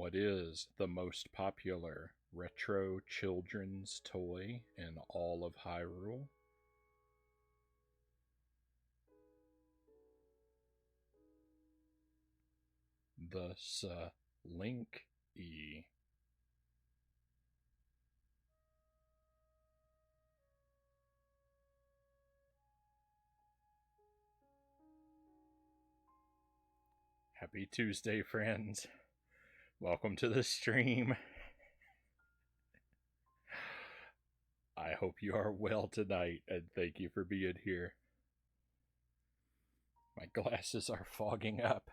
What is the most popular retro children's toy in all of Hyrule? The Link E. Happy Tuesday, friends. Welcome to the stream. I hope you are well tonight, and thank you for being here. My glasses are fogging up.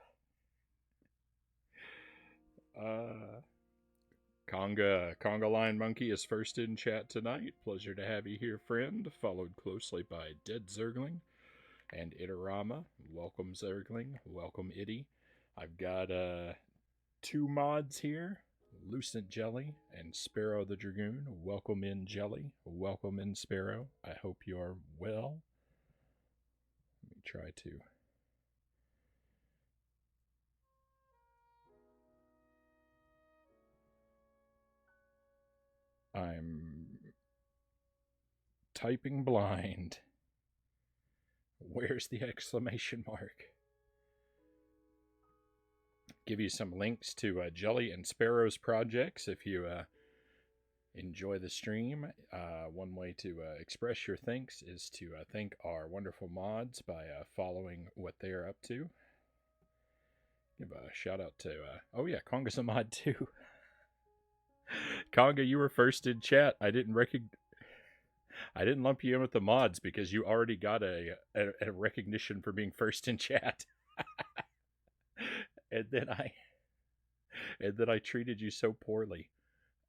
Conga Lion Monkey is first in chat tonight. Pleasure to have you here, friend. Followed closely by Dead Zergling and Itarama. Welcome, Zergling. Welcome, Itty. I've got two mods here, Lucent Jelly and Sparrow the Dragoon. Welcome in, Jelly. Welcome in, Sparrow. I hope you are well. Let me try to. I'm typing blind. Where's the exclamation mark? Give you some links to Jelly and Sparrow's projects if you enjoy the stream. One way to express your thanks is to thank our wonderful mods by following what they are up to. Give a shout out to, oh yeah, Conga's a mod too. Conga, you were first in chat. I didn't lump you in with the mods because you already got a recognition for being first in chat. and then I treated you so poorly.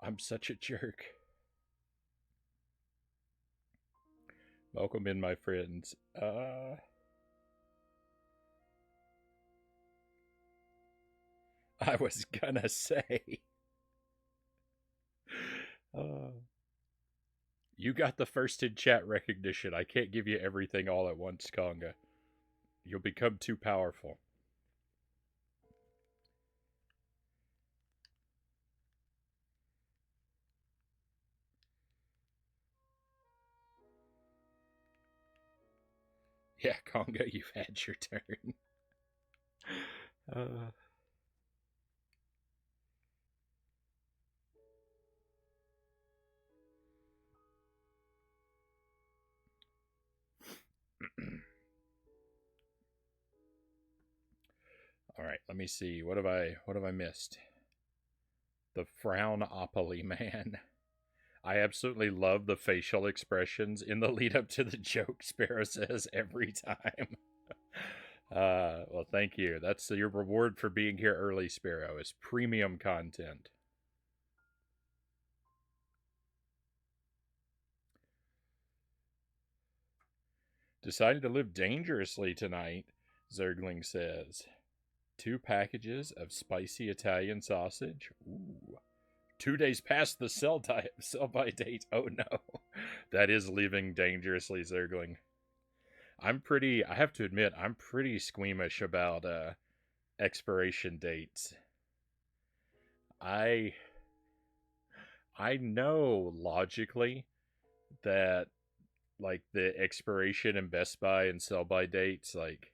I'm such a jerk. Welcome in, my friends. I was gonna say. You got the first in chat recognition. I can't give you everything all at once, Conga. You'll become too powerful. Yeah, Conga, you've had your turn. All right, let me see. What have I missed? The Frownopoly man. I absolutely love the facial expressions in the lead up to the joke, Sparrow says every time. Well, thank you. That's your reward for being here early, Sparrow, is premium content. Decided to live dangerously tonight, Zergling says. 2 packages of spicy Italian sausage. Ooh. 2 days past the sell-by date. Oh no. That is living dangerously, Zergling. I have to admit, I'm pretty squeamish about expiration dates. I know logically that like the expiration in Best Buy and sell by dates, like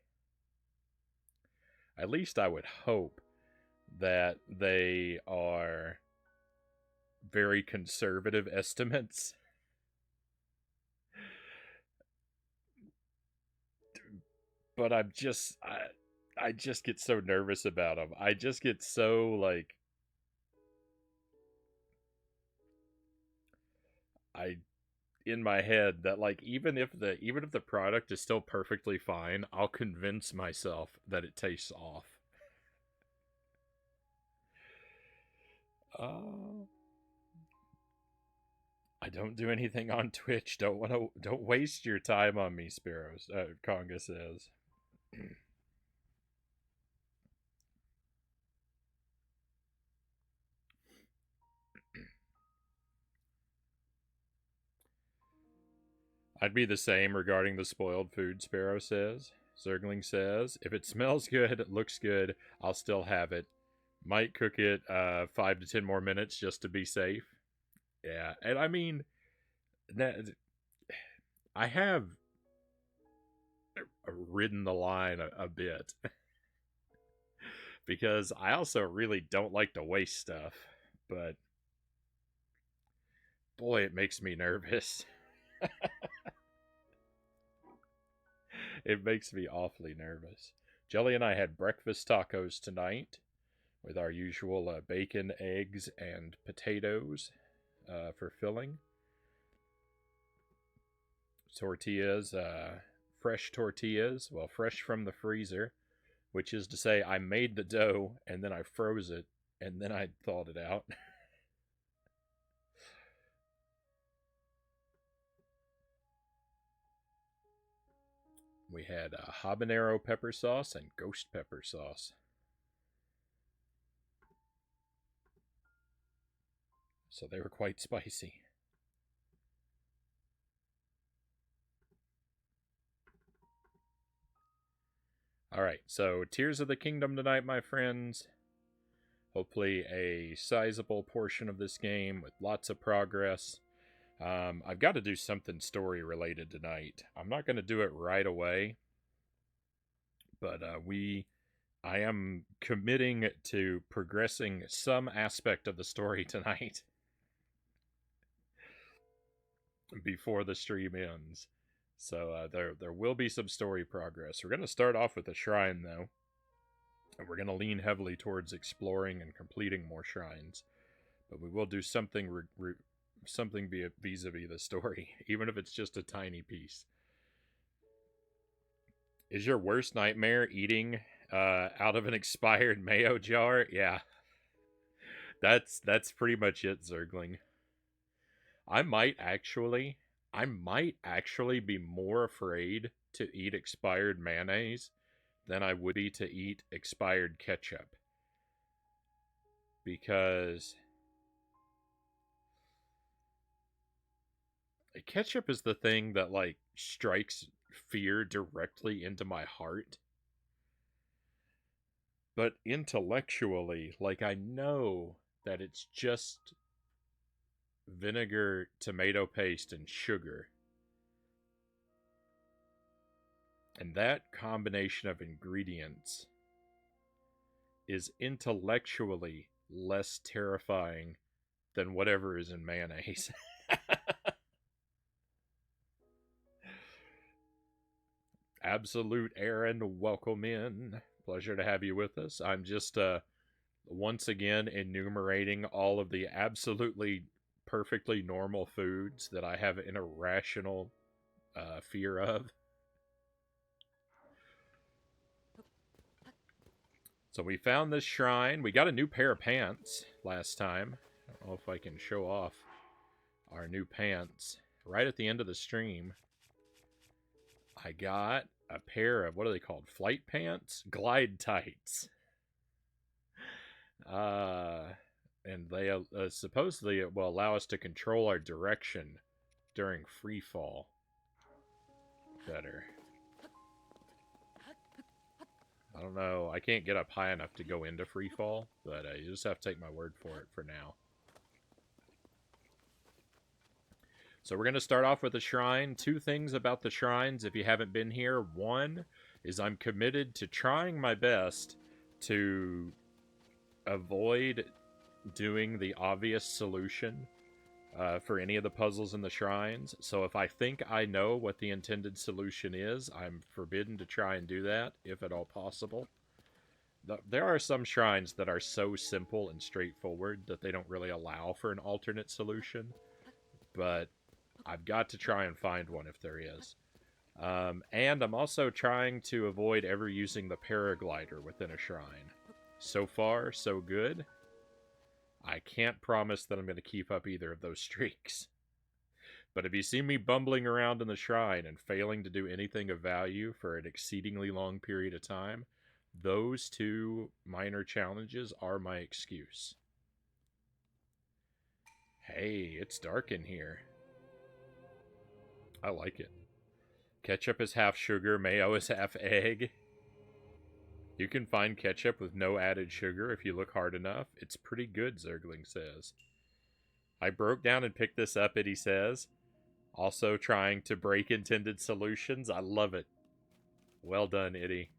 at least I would hope that they are very conservative estimates. But I just get so nervous about them. I just get so like I in my head that like even if the product is still perfectly fine, I'll convince myself that it tastes off. I don't do anything on Twitch. Don't waste your time on me, Sparrows. Conga says. I'd be the same regarding the spoiled food, Sparrow says. Zergling says, if it smells good, it looks good, I'll still have it. Might cook it 5 to 10 more minutes just to be safe. Yeah, and I mean, I have ridden the line a bit because I also really don't like to waste stuff, but boy, it makes me nervous. It makes me awfully nervous. Jelly and I had breakfast tacos tonight with our usual bacon, eggs, and potatoes for filling. Tortillas, fresh tortillas, well, fresh from the freezer, which is to say, I made the dough and then I froze it and then I thawed it out. We had habanero pepper sauce and ghost pepper sauce. So they were quite spicy. Alright, so Tears of the Kingdom tonight, my friends. Hopefully a sizable portion of this game with lots of progress. I've got to do something story related tonight. I'm not going to do it right away, but I am committing to progressing some aspect of the story tonight before the stream ends. So there will be some story progress. We're going to start off with a shrine, though, and we're going to lean heavily towards exploring and completing more shrines. But we will do something something vis-a-vis the story, even if it's just a tiny piece. Is your worst nightmare eating out of an expired mayo jar? Yeah, that's pretty much it, Zergling. I might actually be more afraid to eat expired mayonnaise than I would be to eat expired ketchup. Because ketchup is the thing that like strikes fear directly into my heart. But intellectually, like I know that it's just vinegar, tomato paste, and sugar. And that combination of ingredients is intellectually less terrifying than whatever is in mayonnaise. Absolute Aaron, welcome in. Pleasure to have you with us. I'm just once again enumerating all of the absolutely perfectly normal foods that I have an irrational fear of. So we found this shrine. We got a new pair of pants last time. I don't know if I can show off our new pants. Right at the end of the stream, I got a pair of, what are they called? Flight pants? Glide tights. And they supposedly it will allow us to control our direction during free fall better. I don't know. I can't get up high enough to go into free fall, but you just have to take my word for it for now. So we're going to start off with the shrine. Two things about the shrines if you haven't been here. One is I'm committed to trying my best to avoid doing the obvious solution for any of the puzzles in the shrines. So if I think I know what the intended solution is, I'm forbidden to try and do that, if at all possible. There are some shrines that are so simple and straightforward that they don't really allow for an alternate solution. But I've got to try and find one if there is. And I'm also trying to avoid ever using the paraglider within a shrine. So far, so good. I can't promise that I'm going to keep up either of those streaks. But if you see me bumbling around in the shrine and failing to do anything of value for an exceedingly long period of time, those two minor challenges are my excuse. Hey, it's dark in here. I like it. Ketchup is half sugar, mayo is half egg. You can find ketchup with no added sugar if you look hard enough. It's pretty good, Zergling says. I broke down and picked this up, Eddie says. Also trying to break intended solutions. I love it. Well done, Eddie.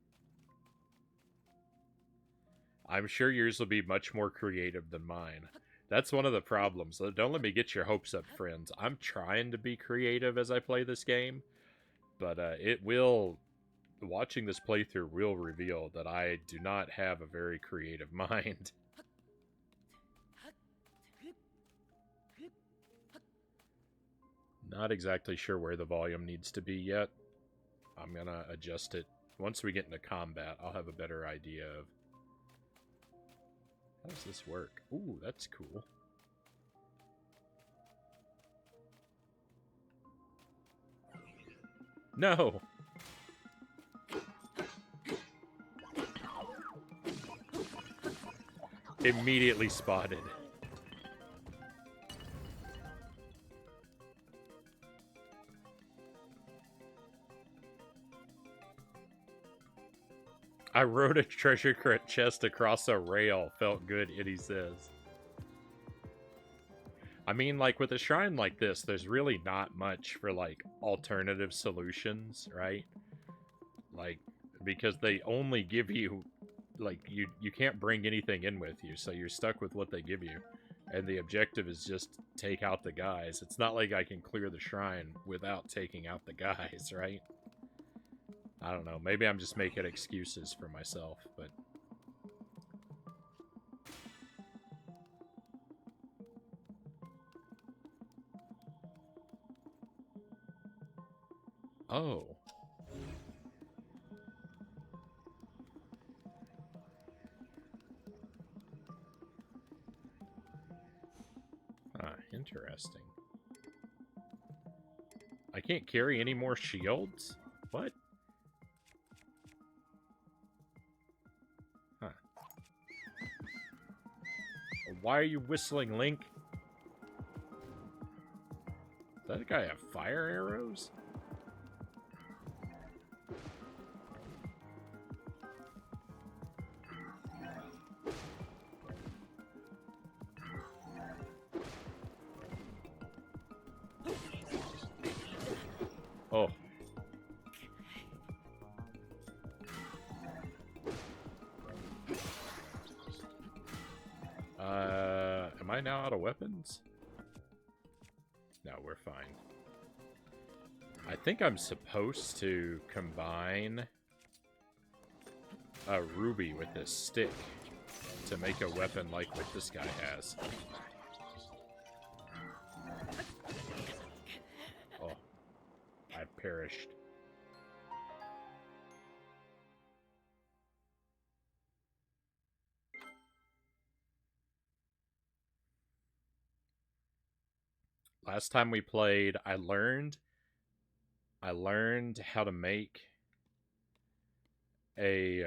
I'm sure yours will be much more creative than mine. That's one of the problems. Don't let me get your hopes up, friends. I'm trying to be creative as I play this game, but it will... Watching this playthrough will reveal that I do not have a very creative mind. Not exactly sure where the volume needs to be yet. I'm gonna adjust it. Once we get into combat, I'll have a better idea of... How does this work? Ooh, that's cool. No! Immediately spotted. I rode a treasure chest across a rail. Felt good, Eddie says. I mean, like, with a shrine like this, there's really not much for, like, alternative solutions, right? Like, because they only give you, like, you can't bring anything in with you, so you're stuck with what they give you. And the objective is just take out the guys. It's not like I can clear the shrine without taking out the guys, right? I don't know. Maybe I'm just making excuses for myself, but... Oh. Ah, interesting. I can't carry any more shields? What? Huh. Why are you whistling, Link? Does that guy have fire arrows? Oh. Am I now out of weapons? No, we're fine. I think I'm supposed to combine a ruby with this stick to make a weapon like what this guy has. Oh, I perished. Last time we played, I learned how to make a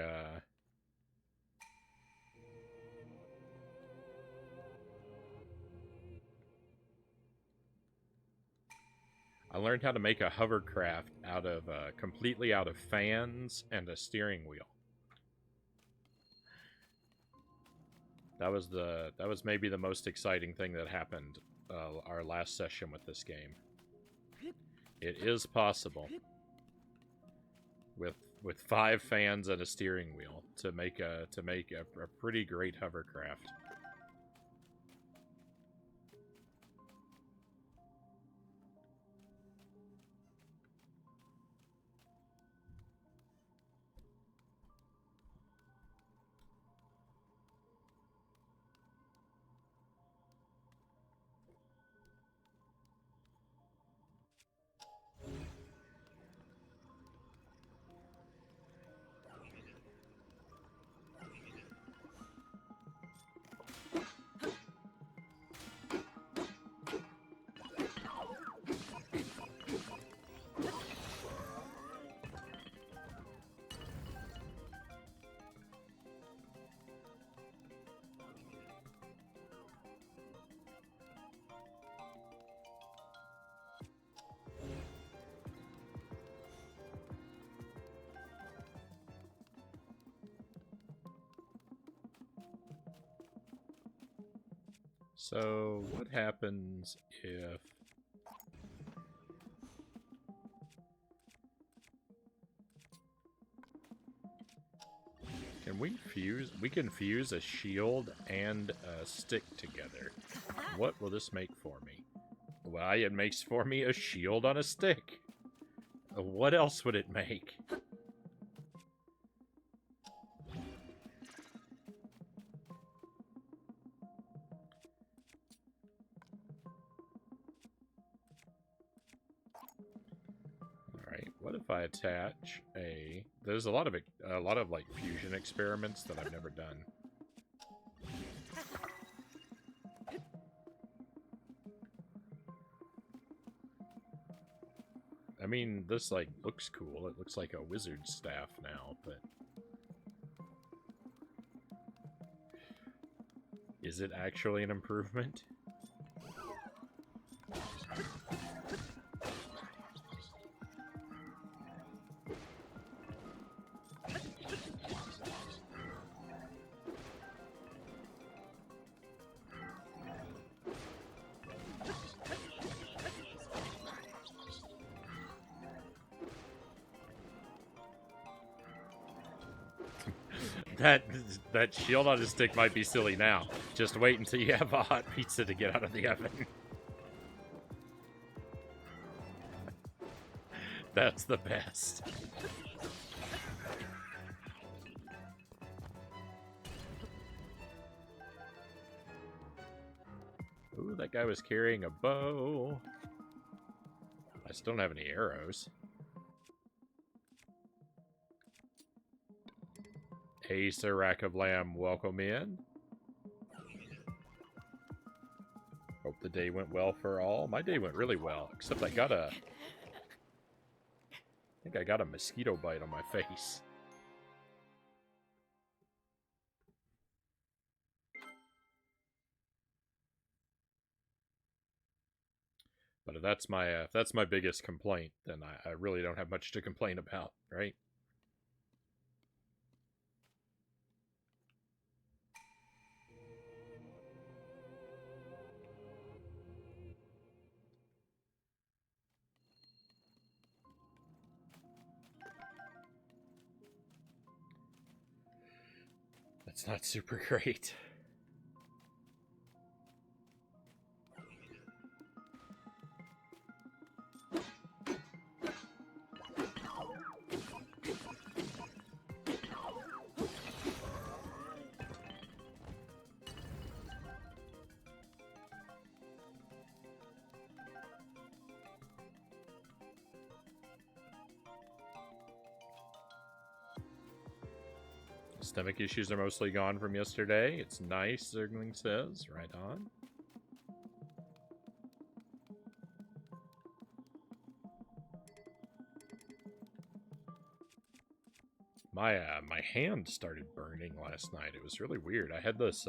I learned how to make a hovercraft out of completely out of fans and a steering wheel. That was maybe the most exciting thing that happened our last session with this game. It is possible with 5 fans and a steering wheel to make a pretty great hovercraft. So, what happens if... Can we fuse... We can fuse a shield and a stick together. What will this make for me? Why, it makes for me a shield on a stick. What else would it make? Alright, what if I attach a... There's a lot of like fusion experiments that I've never done. I mean, this, like, looks cool. It looks like a wizard's staff now, but... Is it actually an improvement? That shield on his stick might be silly now. Just wait until you have a hot pizza to get out of the oven. That's the best. Ooh, that guy was carrying a bow. I still don't have any arrows. Hey, Sir Rack of Lamb, welcome in. Hope the day went well for all. My day went really well, except I got a... I think I got a mosquito bite on my face. But if that's my biggest complaint, then I really don't have much to complain about, right? That's not super great. Stomach issues are mostly gone from yesterday. It's nice, Zergling says. Right on. My hand started burning last night. It was really weird. I had this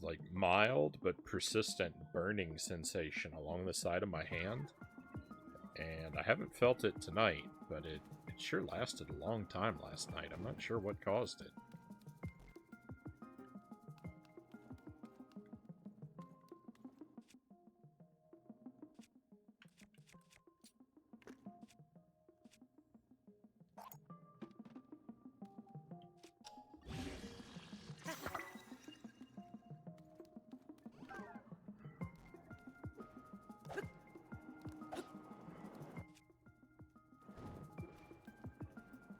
like mild but persistent burning sensation along the side of my hand. And I haven't felt it tonight, but it sure lasted a long time last night. I'm not sure what caused it.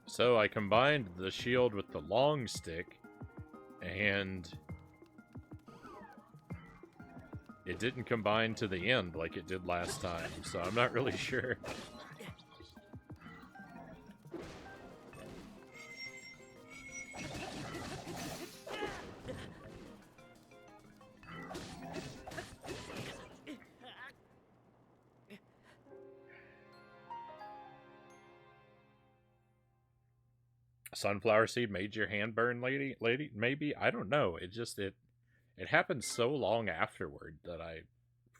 So I combined the shield with the long stick, and it didn't combine to the end like it did last time, so I'm not really sure. Sunflower seed made your hand burn, lady? Maybe? I don't know. It happened so long afterward that I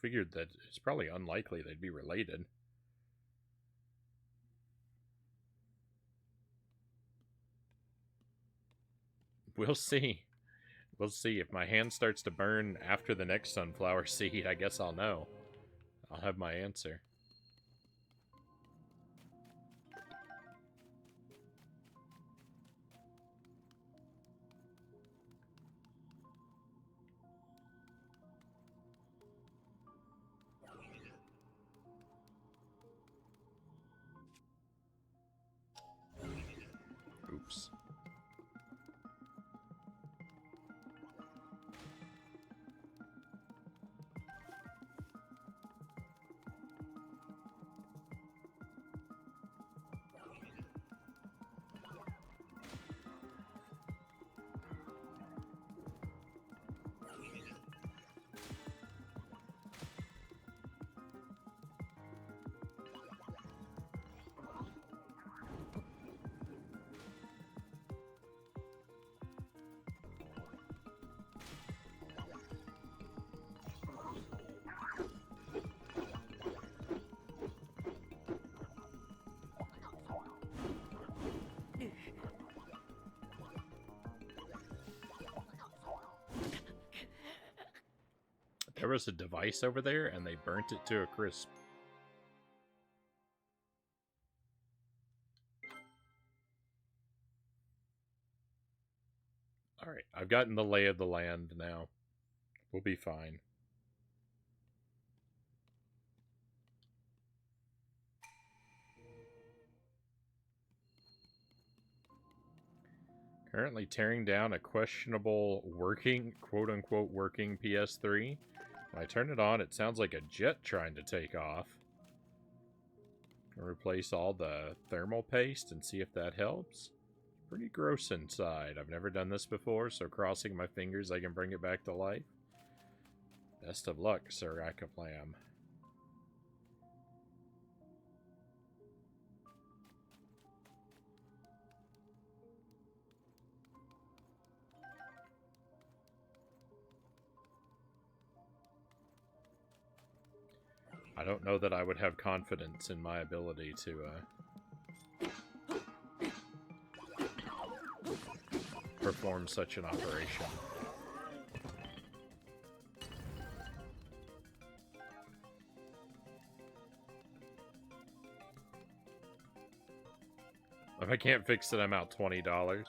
figured that it's probably unlikely they'd be related. We'll see. We'll see. If my hand starts to burn after the next sunflower seed, I guess I'll know. I'll have my answer. Oops. There was a device over there, and they burnt it to a crisp. Alright, I've gotten the lay of the land now. We'll be fine. Currently tearing down a questionable working, quote-unquote working PS3. When I turn it on, it sounds like a jet trying to take off. Replace all the thermal paste and see if that helps. Pretty gross inside. I've never done this before, so crossing my fingers I can bring it back to life. Best of luck, Sir Acaplam. I don't know that I would have confidence in my ability to perform such an operation. If I can't fix it, I'm out $20.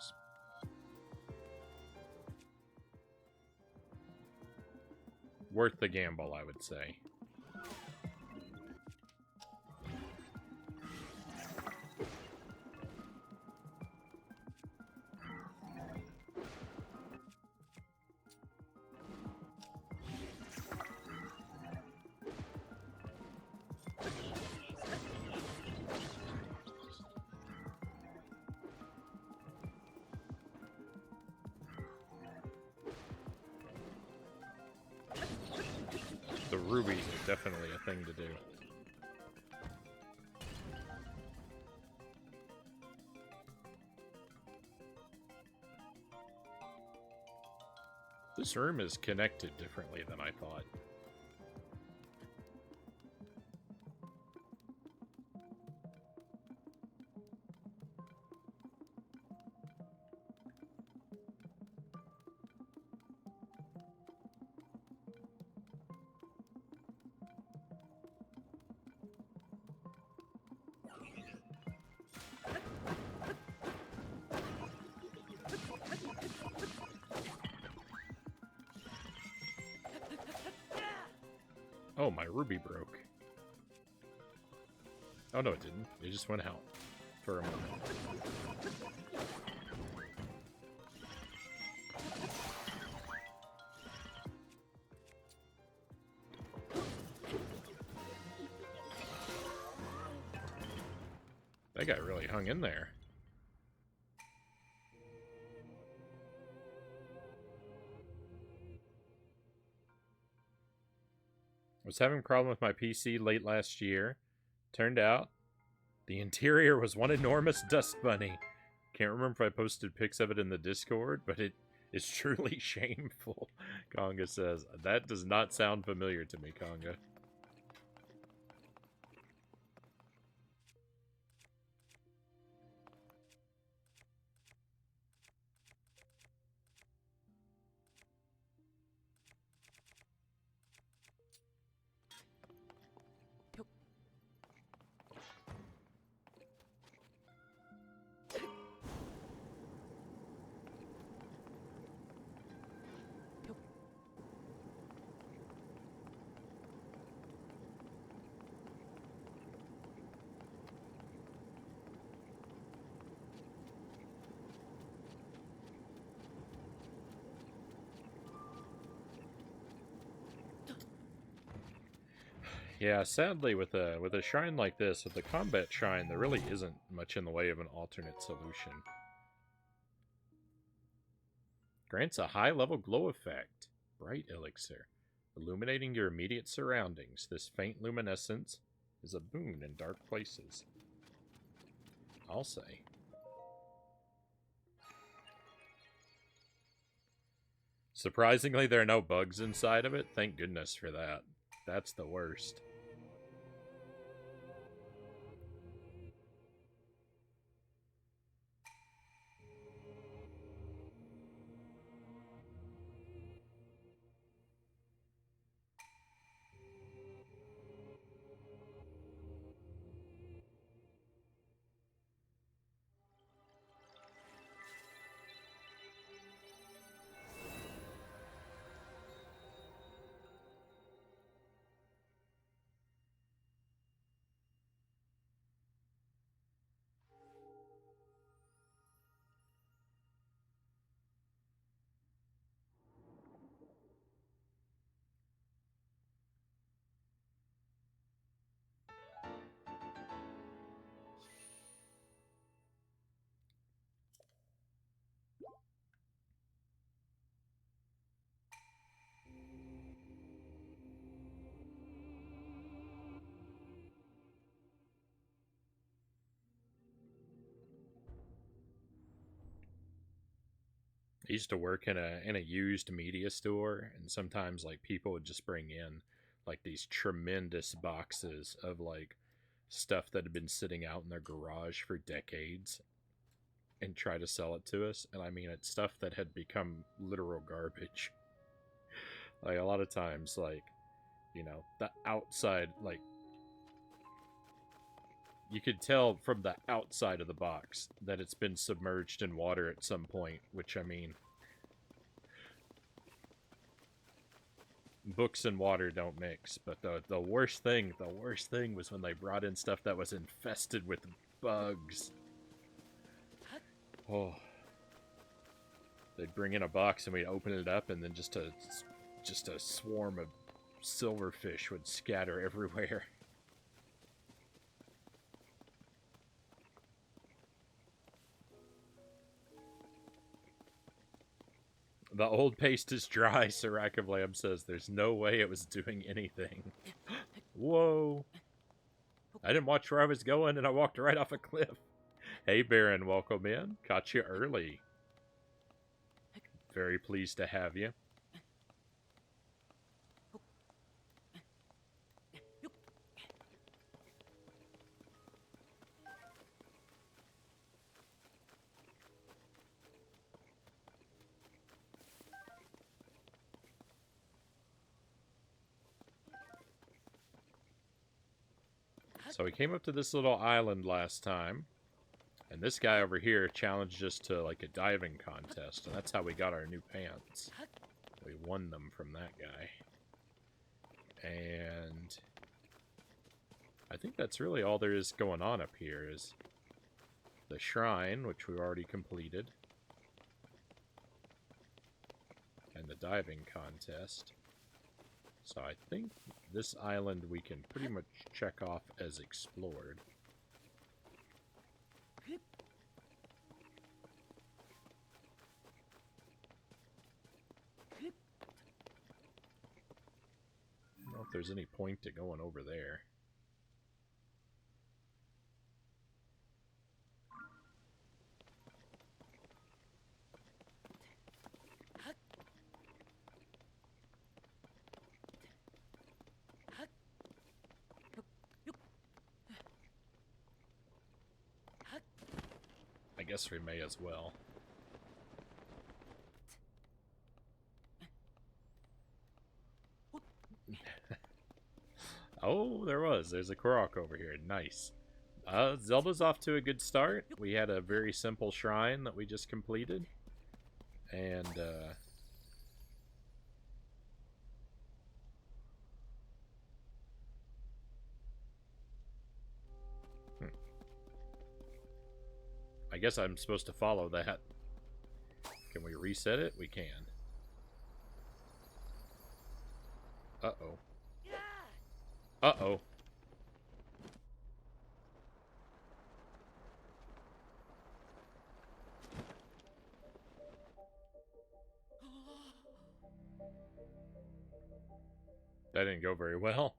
Worth the gamble, I would say. The rubies are definitely a thing to do. This room is connected differently than I thought. Oh, my ruby broke. Oh, no, it didn't. It just went out for a moment. That guy really hung in there. I was having a problem with my PC late last year. Turned out the interior was one enormous dust bunny. Can't remember if I posted pics of it in the Discord, but it is truly shameful, Conga says. That does not sound familiar to me, Conga. Yeah, sadly, with a shrine like this, with the combat shrine, there really isn't much in the way of an alternate solution. Grants a high-level glow effect. Bright elixir. Illuminating your immediate surroundings. This faint luminescence is a boon in dark places. I'll say. Surprisingly, there are no bugs inside of it. Thank goodness for that. That's the worst. I used to work in a used media store, and sometimes like people would just bring in like these tremendous boxes of like stuff that had been sitting out in their garage for decades and try to sell it to us. And I mean, it's stuff that had become literal garbage. Like a lot of times, like the outside, like you could tell from the outside of the box that it's been submerged in water at some point. Which I mean, books and water don't mix. But the worst thing was when they brought in stuff that was infested with bugs. Oh, they'd bring in a box and we'd open it up, and then just a swarm of silverfish would scatter everywhere. The old paste is dry, Sirac of Lamb says. There's no way it was doing anything. Whoa. I didn't watch where I was going, and I walked right off a cliff. Hey, Baron, welcome in. Caught you early. Very pleased to have you. So we came up to this little island last time, and this guy over here challenged us to like a diving contest, and that's how we got our new pants. We won them from that guy. And I think that's really all there is going on up here is the shrine, which we already completed, and the diving contest. So I think this island we can pretty much check off as explored. I don't know if there's any point to going over there. I guess we may as well. Oh, there's a Korok over here. Nice. Zelda's off to a good start. We had a very simple shrine that we just completed. And, I guess I'm supposed to follow that. Can we reset it? We can. Uh-oh. Uh-oh. That didn't go very well.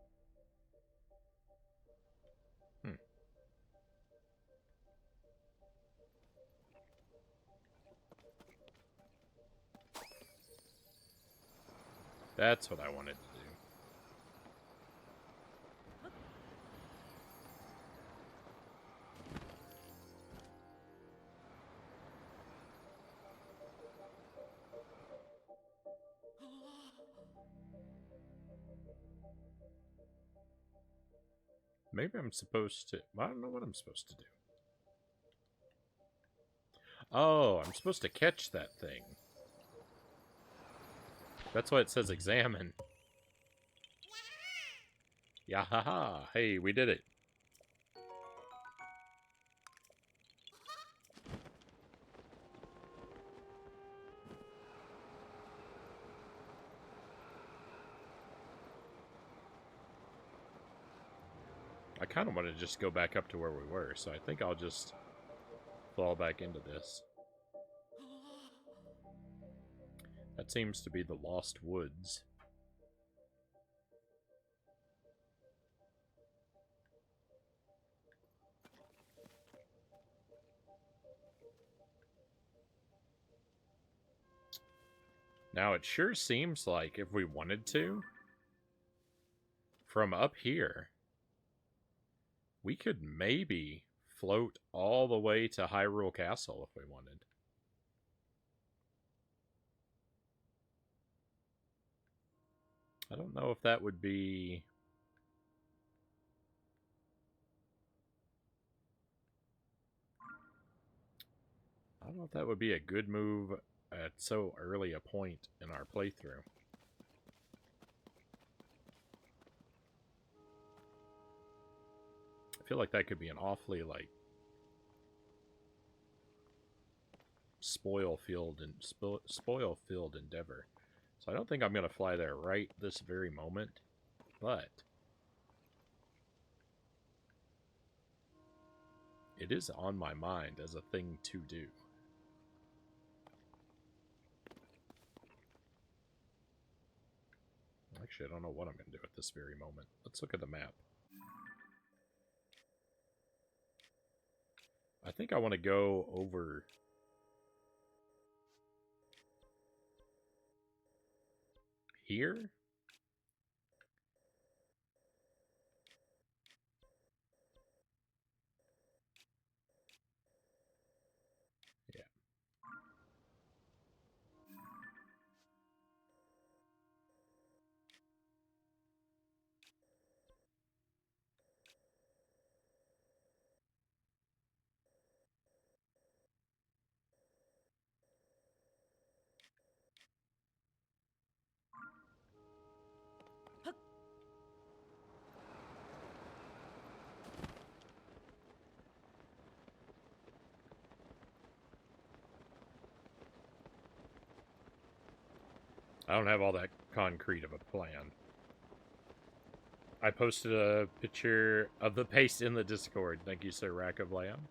That's what I wanted to do. Maybe I'm supposed to... I don't know what I'm supposed to do. Oh, I'm supposed to catch that thing. That's why it says examine. Yahaha! Hey, we did it. I kind of want to just go back up to where we were, so I think I'll just fall back into this. That seems to be the Lost Woods. Now, it sure seems like if we wanted to, from up here, we could maybe float all the way to Hyrule Castle if we wanted. I don't know if that would be... I don't know if that would be a good move at so early a point in our playthrough. I feel like that could be an awfully, like, spoil-filled endeavor. So I don't think I'm going to fly there right this very moment, but it is on my mind as a thing to do. Actually, I don't know what I'm going to do at this very moment. Let's look at the map. I think I want to go over here. Yeah. I don't have all that concrete of a plan. I posted a picture of the paste in the Discord. Thank you, Sir Rack of Lamb.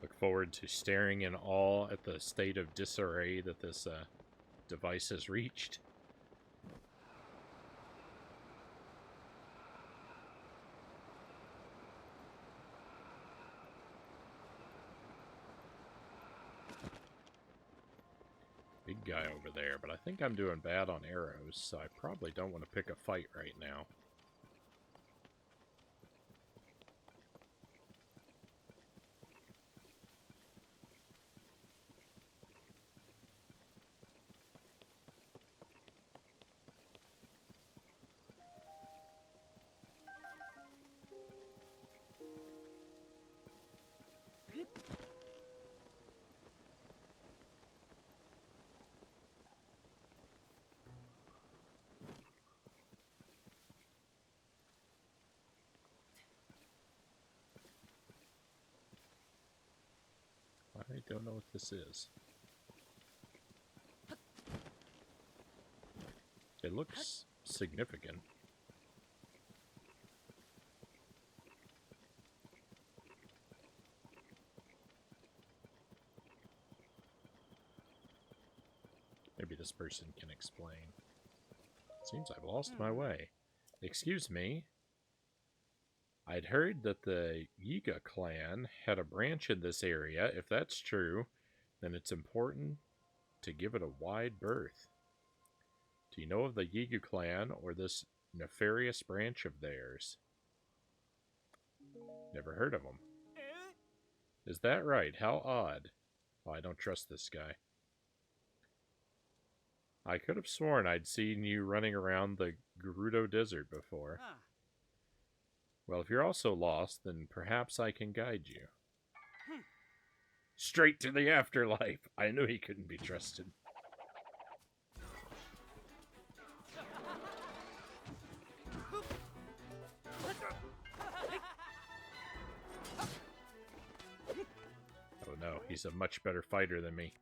Look forward to staring in awe at the state of disarray that this device has reached. Big guy over there, but I think I'm doing bad on arrows, so I probably don't want to pick a fight right now. I don't know what this is. It looks significant. Maybe this person can explain. Seems I've lost my way. Excuse me. I'd heard that the Yiga clan had a branch in this area. If that's true, then it's important to give it a wide berth. Do you know of the Yiga clan or this nefarious branch of theirs? Never heard of them. Is that right? How odd. Oh, I don't trust this guy. I could have sworn I'd seen you running around the Gerudo Desert before. Well, if you're also lost, then perhaps I can guide you. Straight to the afterlife. I knew he couldn't be trusted. Oh no, he's a much better fighter than me.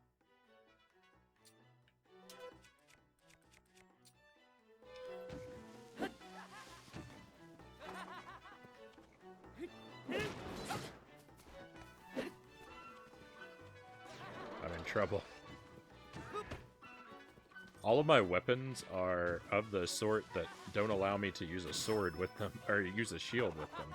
I'm in trouble. All of my weapons are of the sort that don't allow me to use a sword with them, or use a shield with them.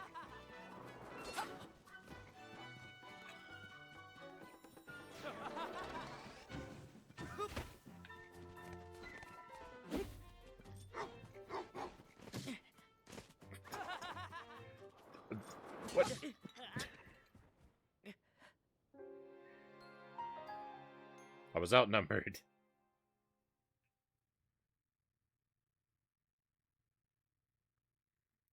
What? I was outnumbered.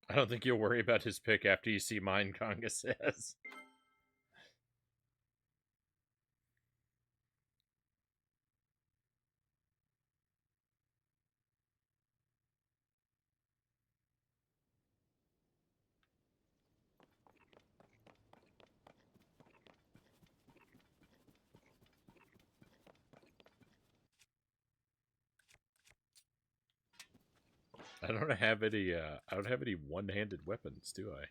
I don't think you'll worry about his pick after you see mine, Konga says. I don't have any. I don't have any one-handed weapons, do I?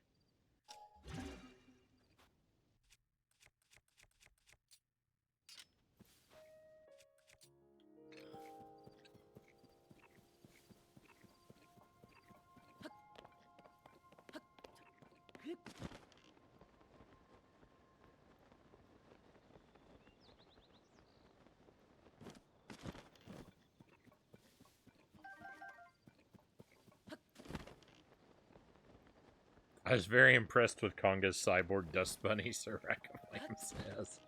I was very impressed with Konga's cyborg dust bunny, Sir Rackam says.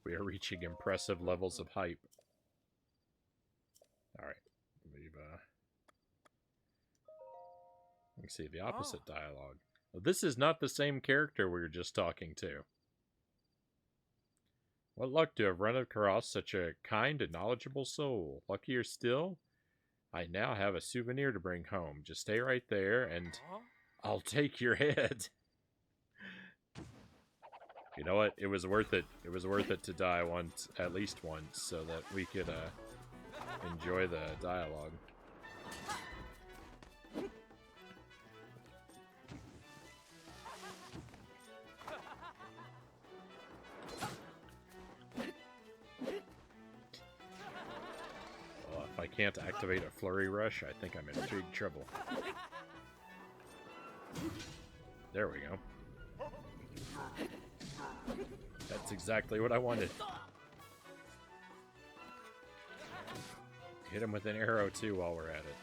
We are reaching impressive levels of hype. Alright. Let me see the opposite dialogue. Well, this is not the same character we were just talking to. What luck to have run across such a kind and knowledgeable soul. Luckier still, I now have a souvenir to bring home. Just stay right there and I'll take your head. You know what? It was worth it. It was worth it to die once, at least once, so that we could enjoy the dialogue. If I can't activate a flurry rush, I think I'm in big trouble. There we go. That's exactly what I wanted. Hit him with an arrow too while we're at it.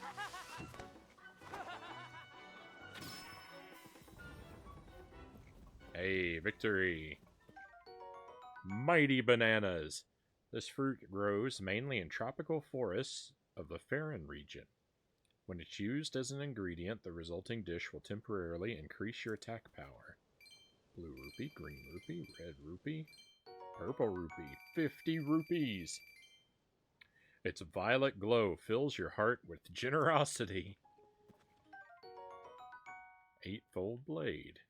Hey, victory! Mighty bananas! This fruit grows mainly in tropical forests of the Farron region. When it's used as an ingredient, the resulting dish will temporarily increase your attack power. Blue rupee, green rupee, red rupee, purple rupee, 50 rupees! Its violet glow fills your heart with generosity. Eightfold blade.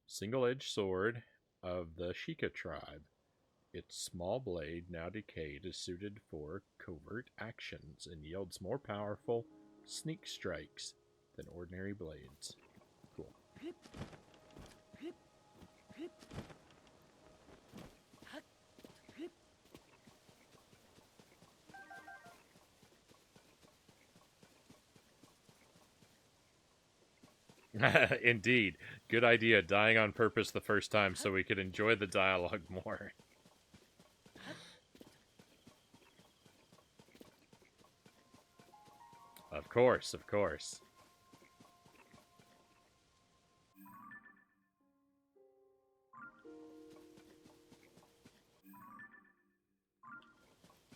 Single-edged sword of the Sheikah tribe. Its small blade, now decayed, is suited for covert actions and yields more powerful sneak strikes than ordinary blades. Cool. Indeed. Good idea, dying on purpose the first time so we could enjoy the dialogue more. Of course, of course.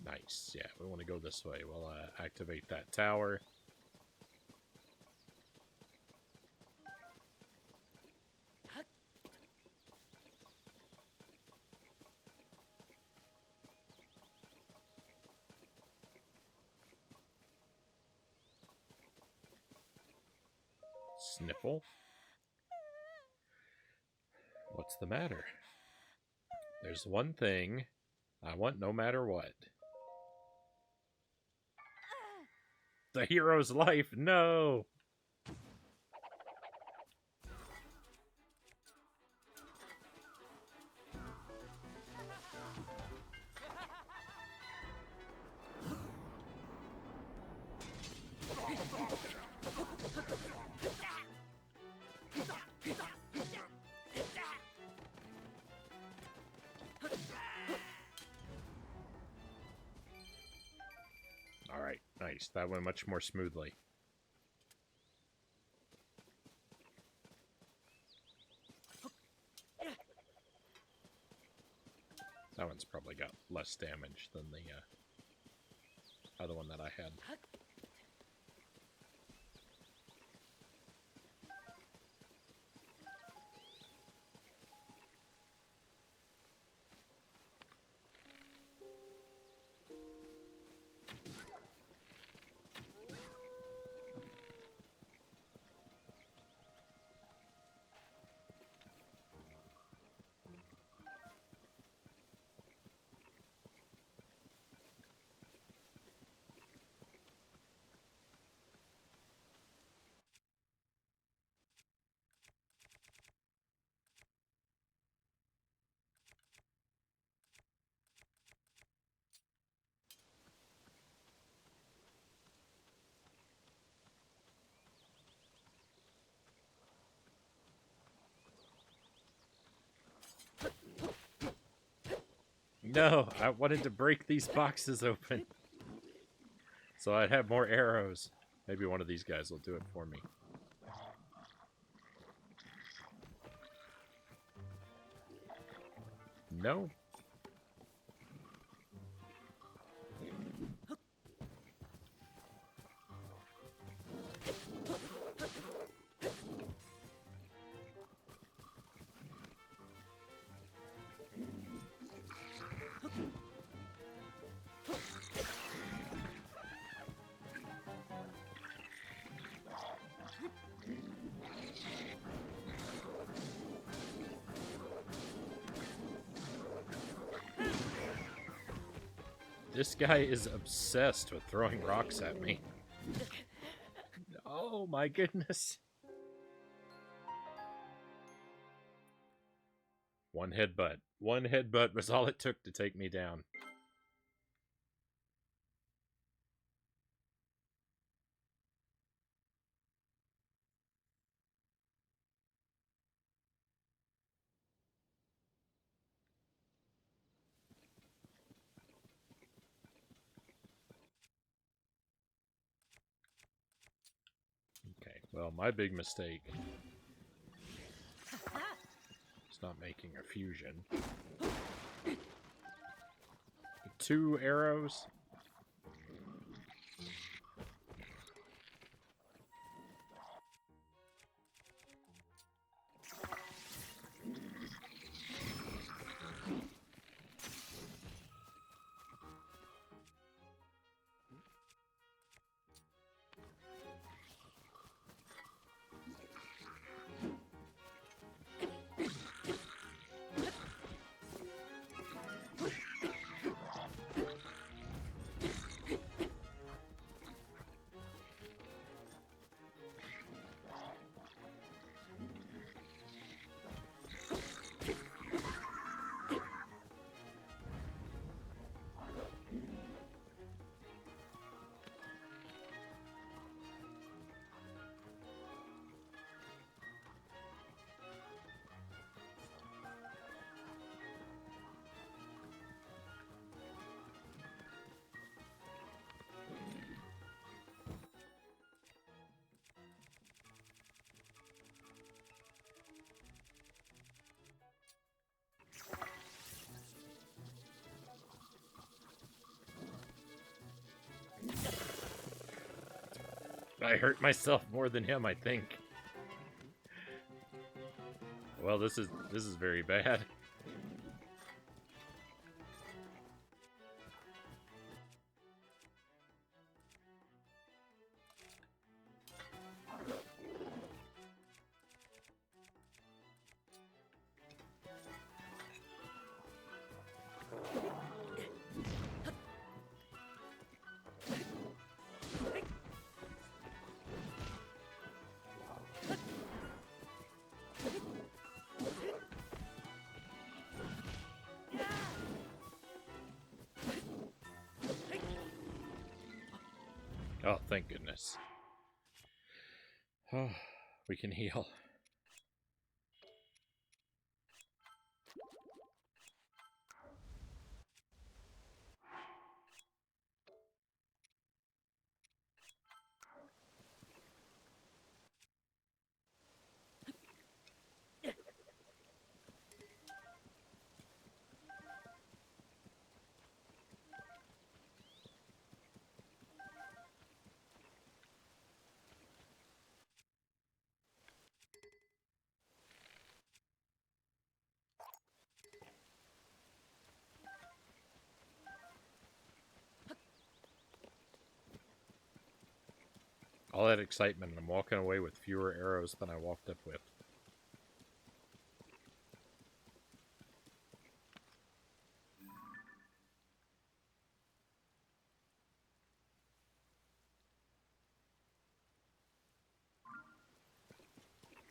Nice. Yeah, we want to go this way. We'll activate that tower. Sniffle? What's the matter? There's one thing I want no matter what. The hero's life, no! Alright, nice. That went much more smoothly. That one's probably got less damage than the other one that I had. No, I wanted to break these boxes open. So I'd have more arrows. Maybe one of these guys will do it for me. No. This guy is obsessed with throwing rocks at me. Oh my goodness. One headbutt. One headbutt was all it took to take me down. Okay, well, my big mistake is not making a fusion. 2 arrows? I hurt myself more than him, I think. Well, this is very bad. Oh, thank goodness. Oh, we can heal. All that excitement, and I'm walking away with fewer arrows than I walked up with.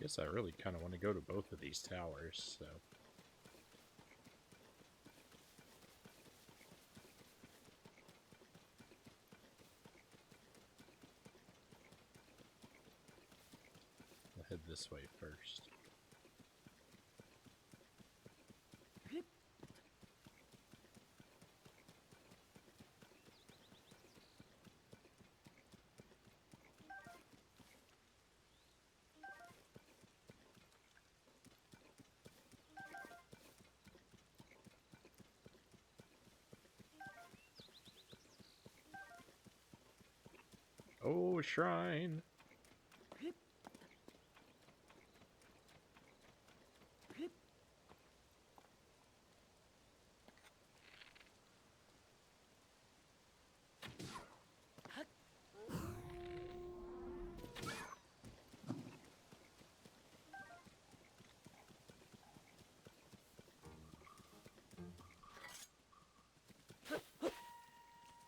Guess I really kind of want to go to both of these towers, so... I'll head this way first. Oh, shrine!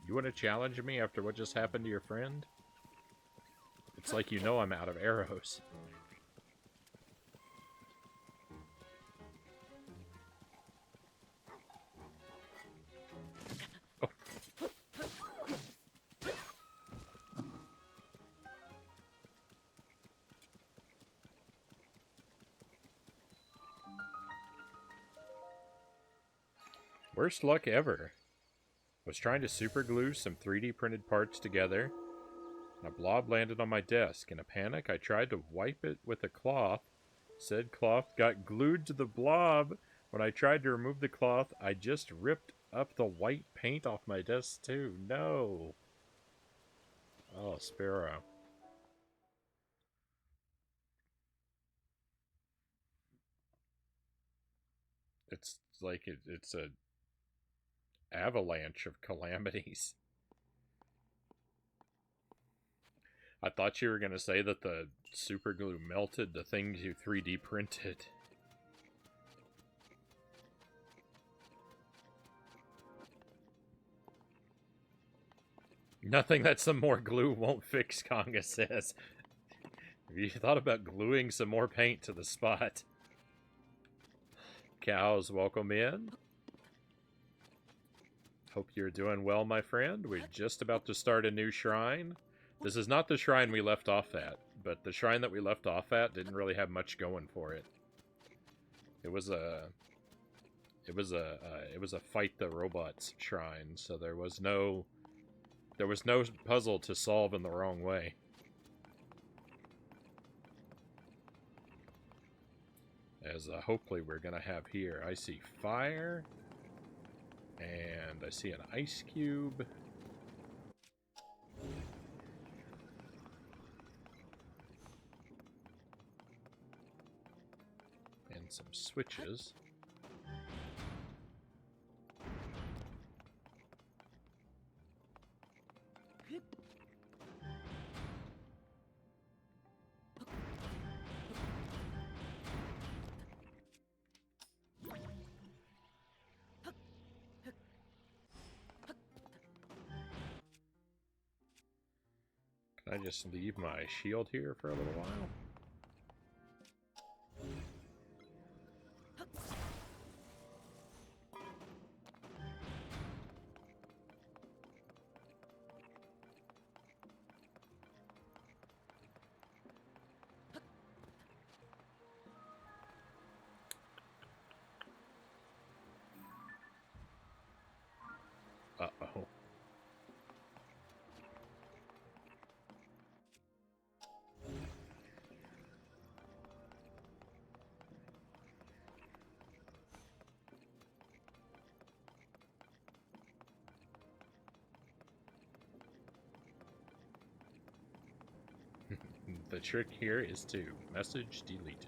You want to challenge me after what just happened to your friend? It's like you know I'm out of arrows. Oh. Worst luck ever. Was trying to super glue some 3D printed parts together, and a blob landed on my desk. In a panic, I tried to wipe it with a cloth. Said cloth got glued to the blob. When I tried to remove the cloth, I just ripped up the white paint off my desk too. No. Oh, Sparrow. It's like it's a avalanche of calamities. I thought you were going to say that the super glue melted the things you 3D printed. Nothing that some more glue won't fix, Konga says. Have you thought about gluing some more paint to the spot? Cows, welcome in. Hope you're doing well, my friend. We're just about to start a new shrine. This is not the shrine we left off at, but the shrine that we left off at didn't really have much going for it. It was a fight the robots shrine, so there was no puzzle to solve in the wrong way. As hopefully we're gonna have here. I see fire, and I see an ice cube. and some switches. Can I just leave my shield here for a little while? Uh-oh. The trick here is to message delete.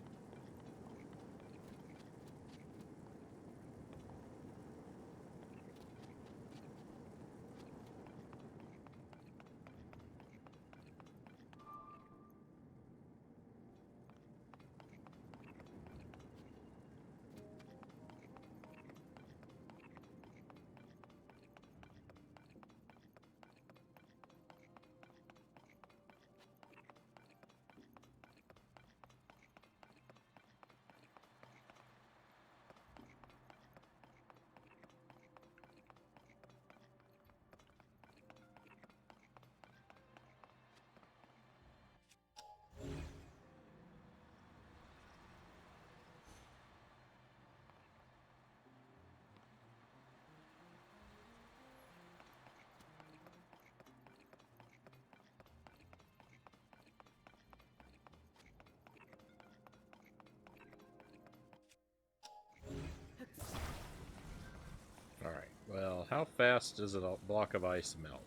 Alright, well, how fast does a block of ice melt?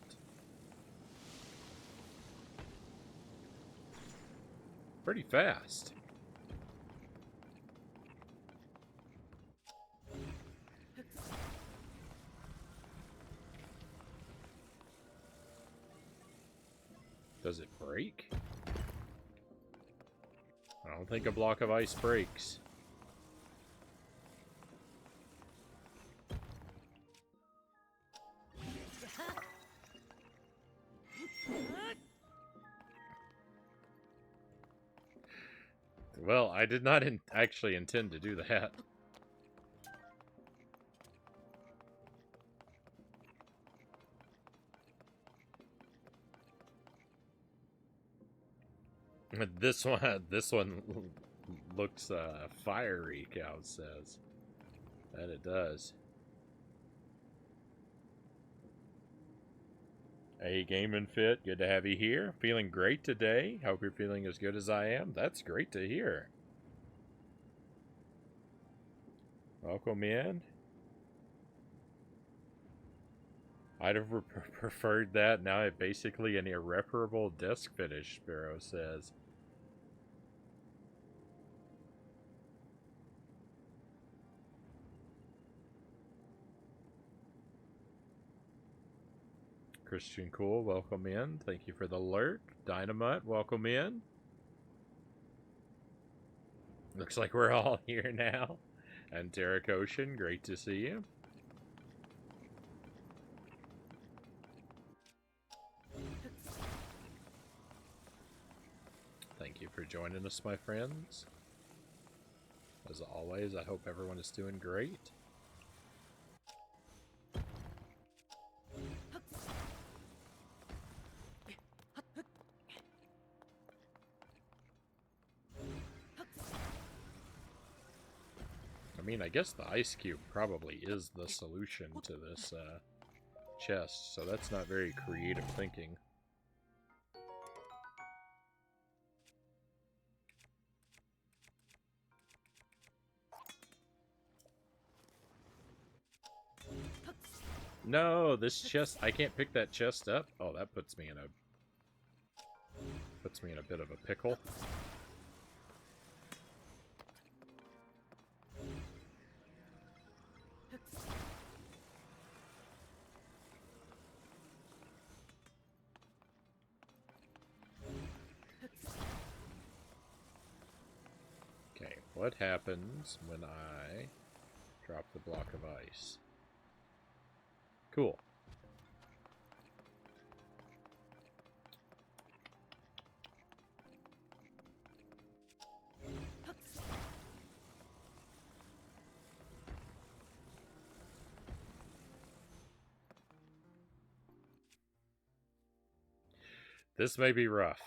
Pretty fast. Does it break? I don't think a block of ice breaks. Well, I did not actually intend to do that. This one looks fiery, Cow says. That it does. Hey, Gaming Fit, good to have you here. Feeling great today. Hope you're feeling as good as I am. That's great to hear. Welcome in. I'd have preferred that. Now it's basically an irreparable disc finish, Sparrow says. Christian Cool, welcome in. Thank you for the alert. Dynamite, welcome in. Looks like we're all here now. And Derek Ocean, great to see you. Thank you for joining us, my friends. As always, I hope everyone is doing great. I mean, I guess the ice cube probably is the solution to this chest, so that's not very creative thinking. No, this chest, I can't pick that chest up. Oh, that puts me in a bit of a pickle. What happens when I drop the block of ice? Cool. This may be rough.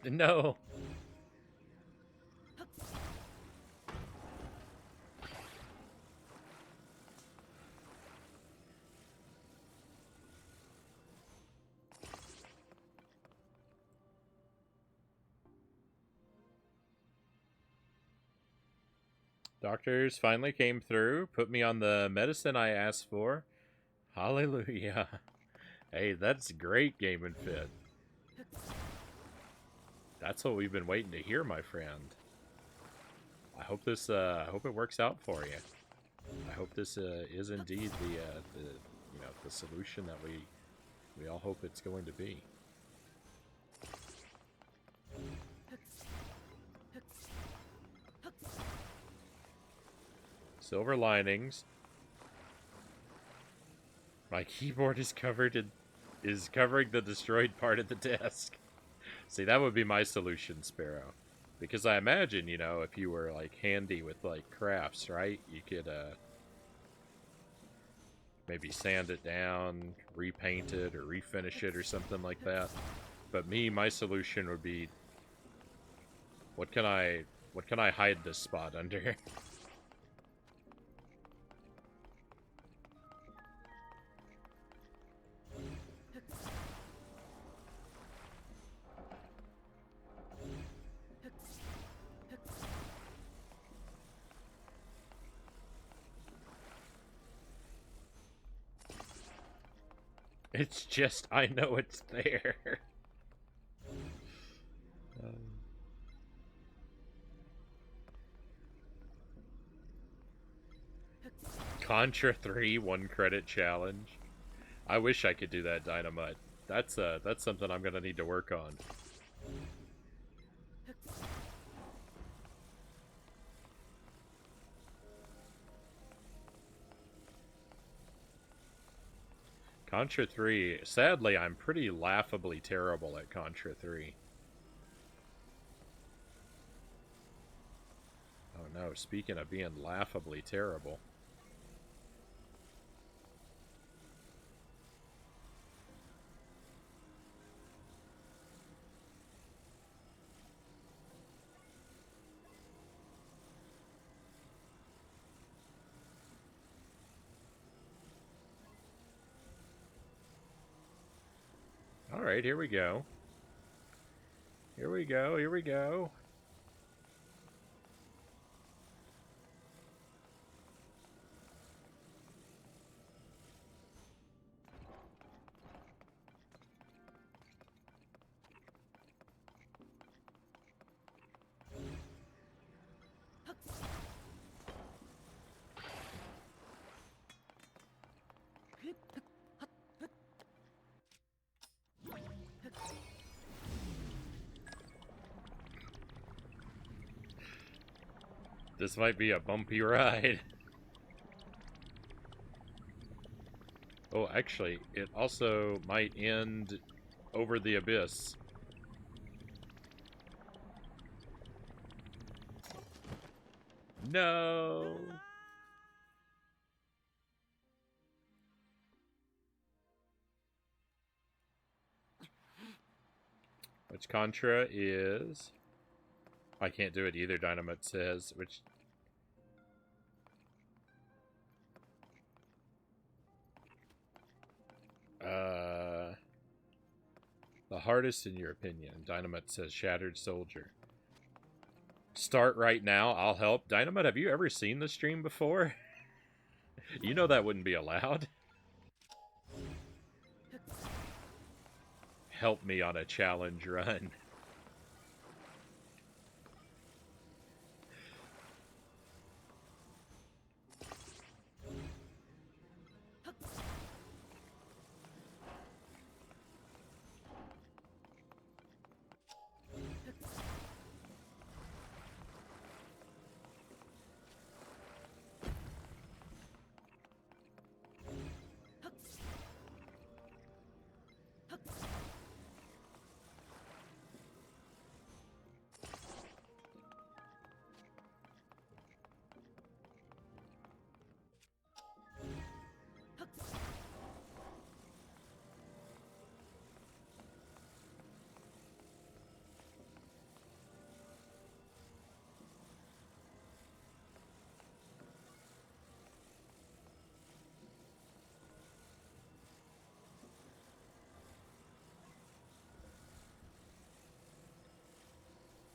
No. Doctors finally came through, put me on the medicine I asked for. Hallelujah. Hey, that's great, Game and Fit. That's what we've been waiting to hear, my friend. I hope this. I hope it works out for you. I hope this is indeed the solution that we all hope it's going to be. Silver linings. My keyboard is covering the destroyed part of the desk. See, that would be my solution, Sparrow. Because I imagine, if you were, like, handy with, like, crafts, right? You could, maybe sand it down, repaint it, or refinish it, or something like that. But my solution would be... What can I hide this spot under? It's just, I know it's there. Contra 3 1 credit challenge. I wish I could do that, Dynamite. That's something I'm gonna need to work on. Contra 3. Sadly, I'm pretty laughably terrible at Contra 3. Oh no, speaking of being laughably terrible. Alright, here we go. Here we go, here we go. This might be a bumpy ride. Oh, actually, it also might end over the abyss. No. Which Contra is... I can't do it either, Dynamite says. Which... The hardest in your opinion. Dynamite says Shattered Soldier. Start right now. I'll help. Dynamite, have you ever seen the stream before? You know that wouldn't be allowed. Help me on a challenge run.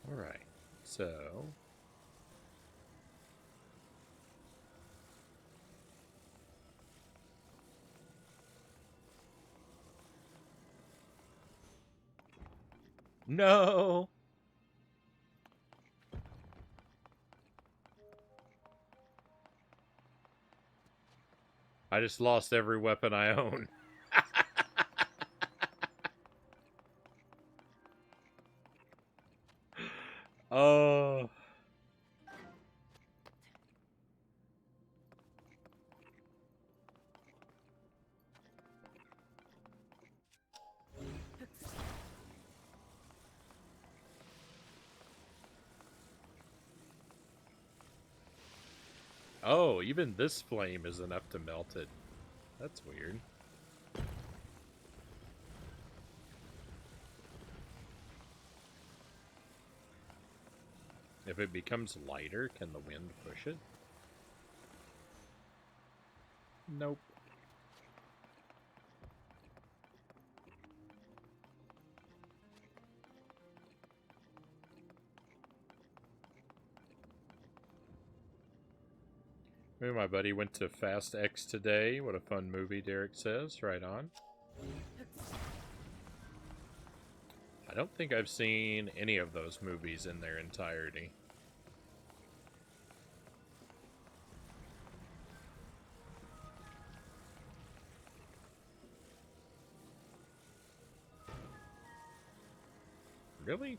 Alright, so... No! I just lost every weapon I own. Oh... Oh, even this flame is enough to melt it. That's weird. If it becomes lighter, can the wind push it? Nope. Maybe my buddy went to Fast X today. What a fun movie, Derek says. Right on. I don't think I've seen any of those movies in their entirety. Really?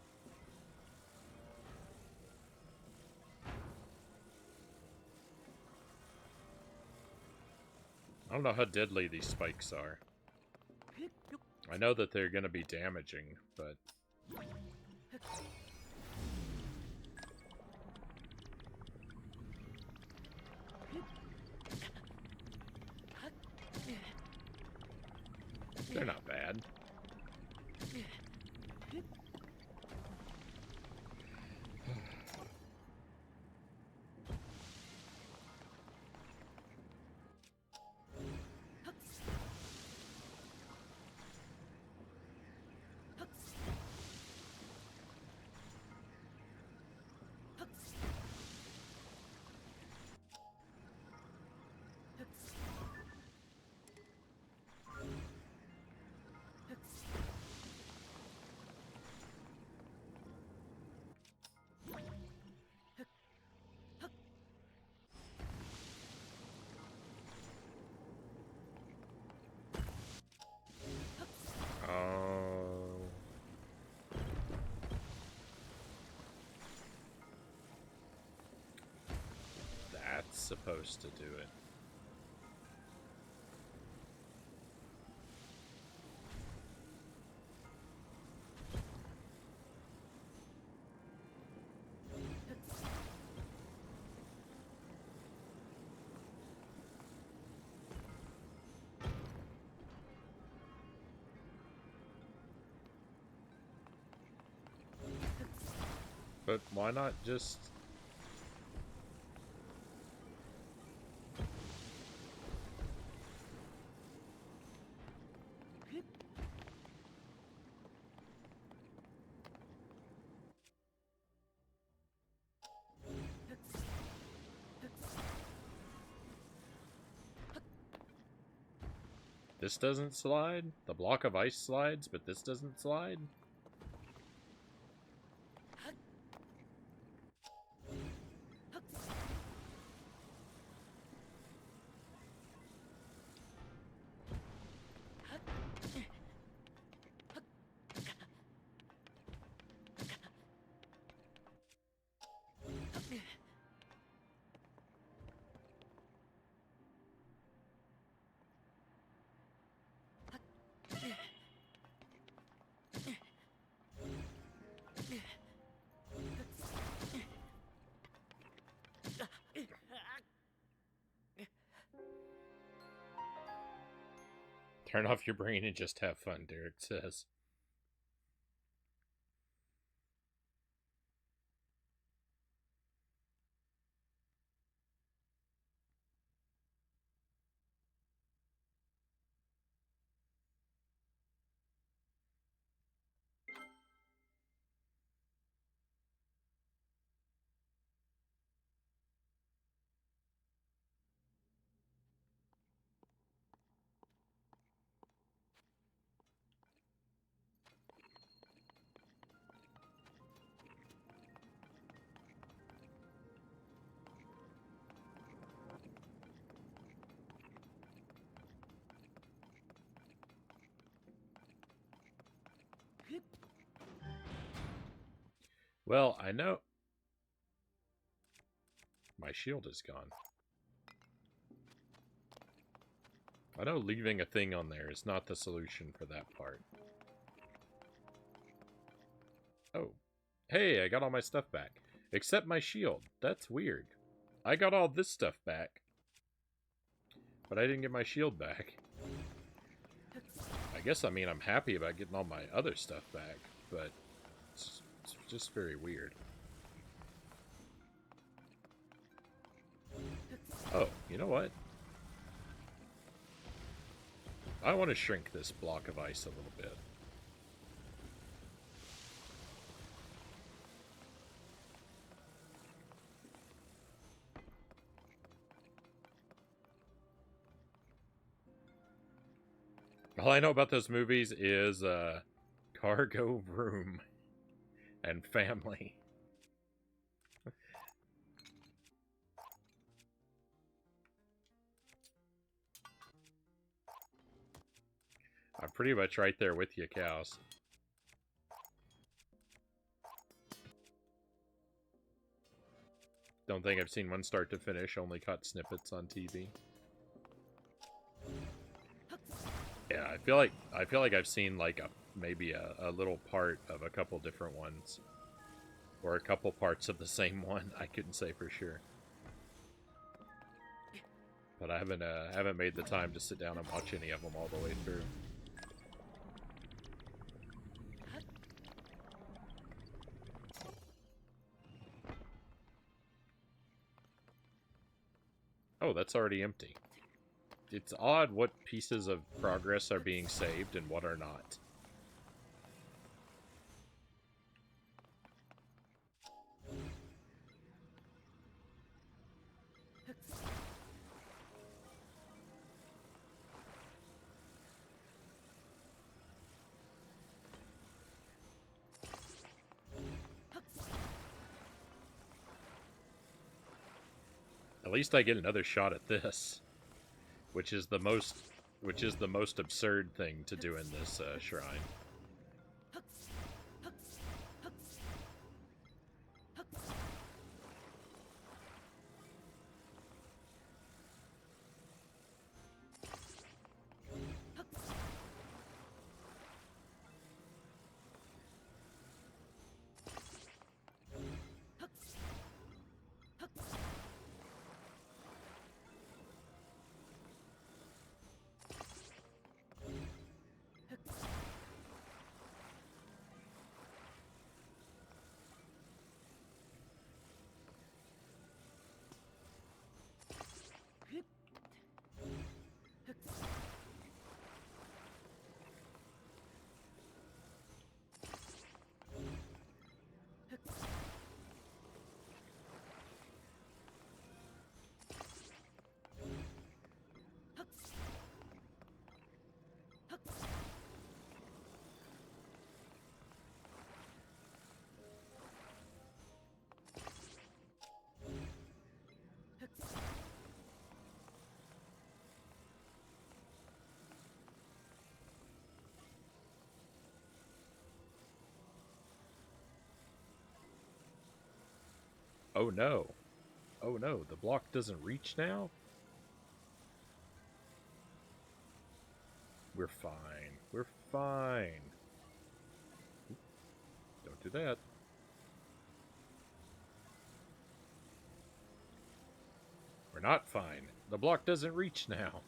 I don't know how deadly these spikes are. I know that they're going to be damaging, but... they're not bad. That's supposed to do it. but why not just... This doesn't slide? The block of ice slides, but this doesn't slide? Turn off your brain and just have fun, Derek says. Well, I know... My shield is gone. I know leaving a thing on there is not the solution for that part. Oh. Hey, I got all my stuff back. Except my shield. That's weird. I got all this stuff back. But I didn't get my shield back. I guess, I mean, I'm happy about getting all my other stuff back, but it's just very weird. Oh, you know what? I want to shrink this block of ice a little bit. All I know about those movies is cargo room and family. I'm pretty much right there with you, cows. Don't think I've seen one start to finish, only caught snippets on TV. Yeah, I feel like I've seen like maybe a little part of a couple different ones. Or a couple parts of the same one, I couldn't say for sure. But I haven't made the time to sit down and watch any of them all the way through. Oh, that's already empty. It's odd what pieces of progress are being saved and what are not. At least I get another shot at this, which is the most absurd thing to do in this shrine. Oh no. Oh no, the block doesn't reach now? We're fine. We're fine. Don't do that. We're not fine. The block doesn't reach now.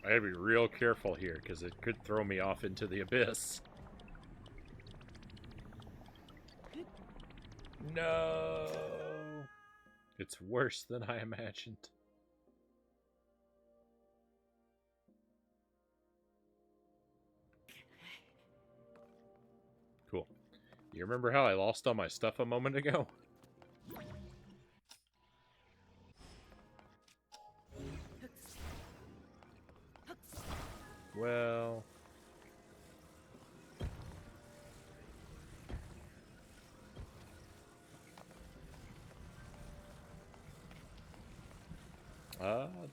I gotta be real careful here, because it could throw me off into the abyss. No! It's worse than I imagined. Cool. You remember how I lost all my stuff a moment ago? Well...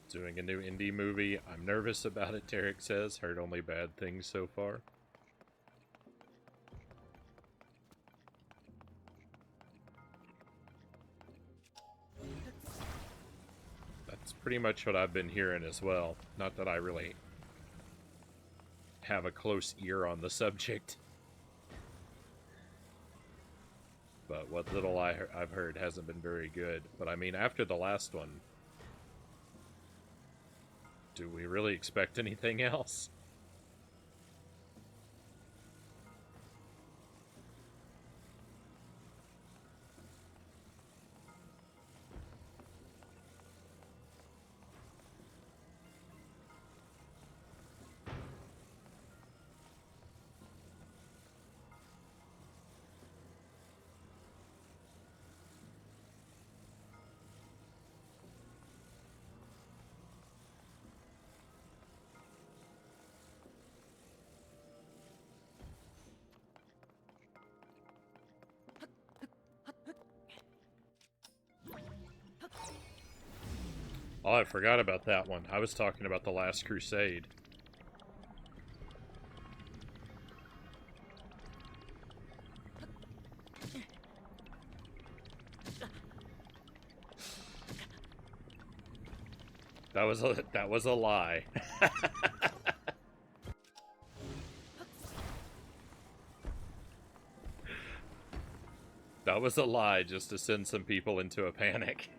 doing a new indie movie. I'm nervous about it, Tarek says. Heard only bad things so far. That's pretty much what I've been hearing as well. Not that I really have a close ear on the subject. But what little I've heard hasn't been very good. But I mean, after the last one, do we really expect anything else? Oh, I forgot about that one. I was talking about The Last Crusade. That was a lie. That was a lie just to send some people into a panic.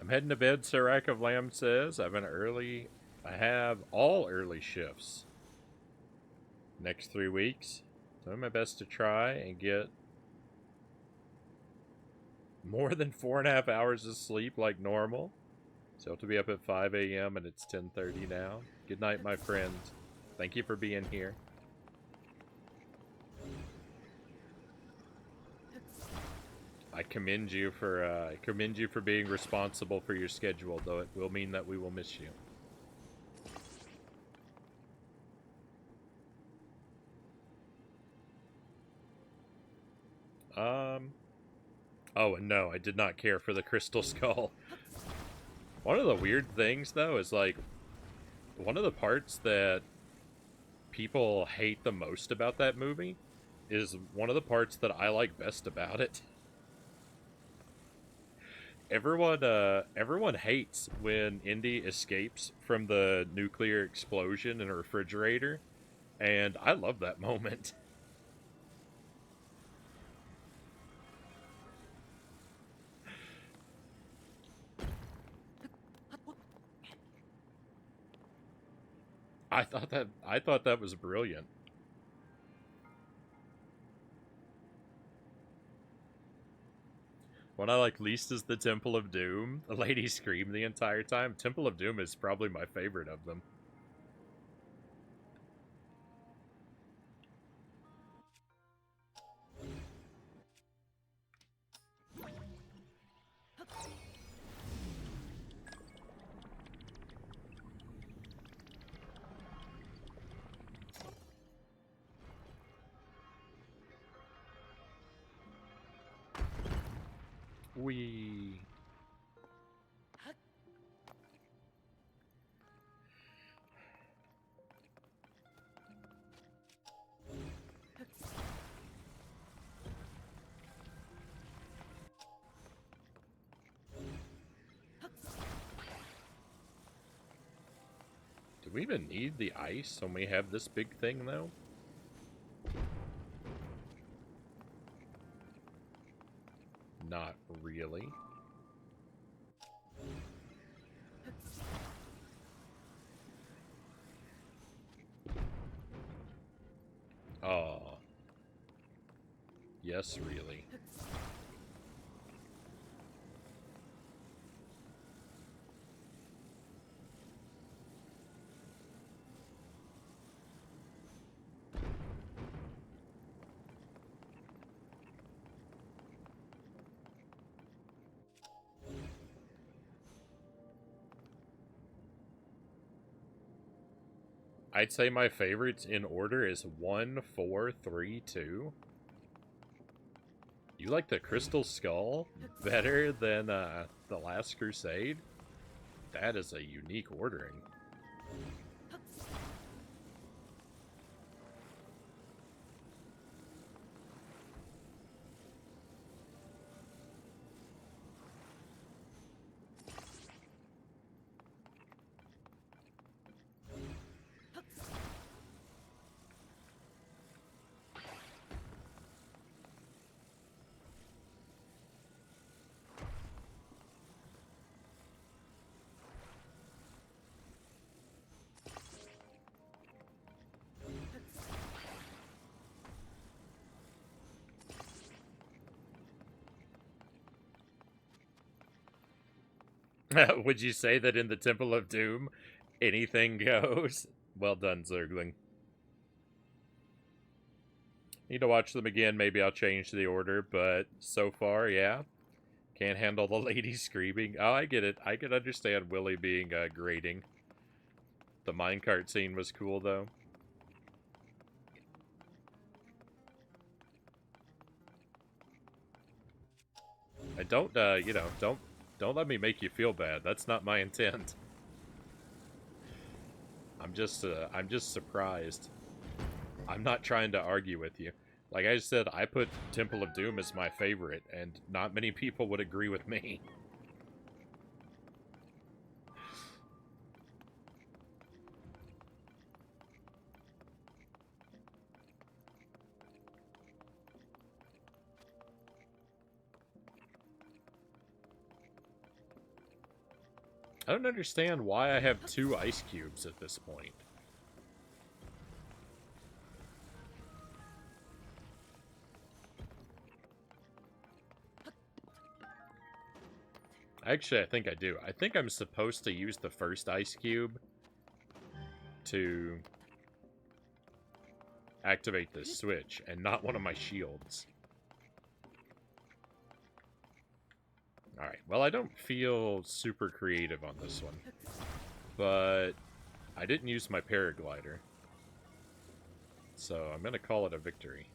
I'm heading to bed, Sirac of Lamb says. I have all early shifts. Next 3 weeks. Doing my best to try and get more than 4.5 hours of sleep like normal. So I have to be up at 5 a.m. and it's 10:30 now. Good night, my friend. Thank you for being here. I commend you for being responsible for your schedule, though it will mean that we will miss you. Oh, and no, I did not care for the Crystal Skull. One of the weird things, though, is like one of the parts that people hate the most about that movie is one of the parts that I like best about it. Everyone hates when Indy escapes from the nuclear explosion in a refrigerator, and I love that moment. I thought that was brilliant. What I like least is the Temple of Doom. The lady screamed the entire time. Temple of Doom is probably my favorite of them. We do we even need the ice when we have this big thing though? Not really. Oh, yes, really. I'd say my favorites in order is 1, 4, 3, 2. You like the Crystal Skull better than the Last Crusade? That is a unique ordering. Would you say that in the Temple of Doom, anything goes? Well done, Zergling. Need to watch them again. Maybe I'll change the order, but so far, yeah. Can't handle the lady screaming. Oh, I get it. I can understand Willie being grating. The minecart scene was cool, though. I don't, don't let me make you feel bad. That's not my intent. I'm just surprised. I'm not trying to argue with you. Like I said, I put Temple of Doom as my favorite, and not many people would agree with me. I don't understand why I have 2 ice cubes at this point. Actually, I think I do. I think I'm supposed to use the first ice cube to activate this switch, and not one of my shields. Alright, well, I don't feel super creative on this one. But I didn't use my paraglider. So I'm going to call it a victory.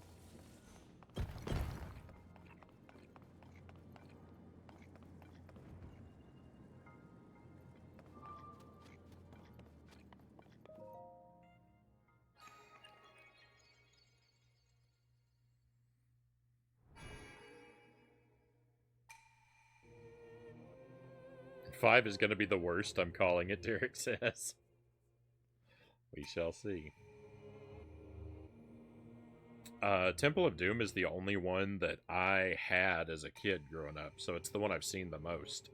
5 is going to be the worst, I'm calling it, Derek says. We shall see. Temple of Doom is the only one that I had as a kid growing up, so it's the one I've seen the most.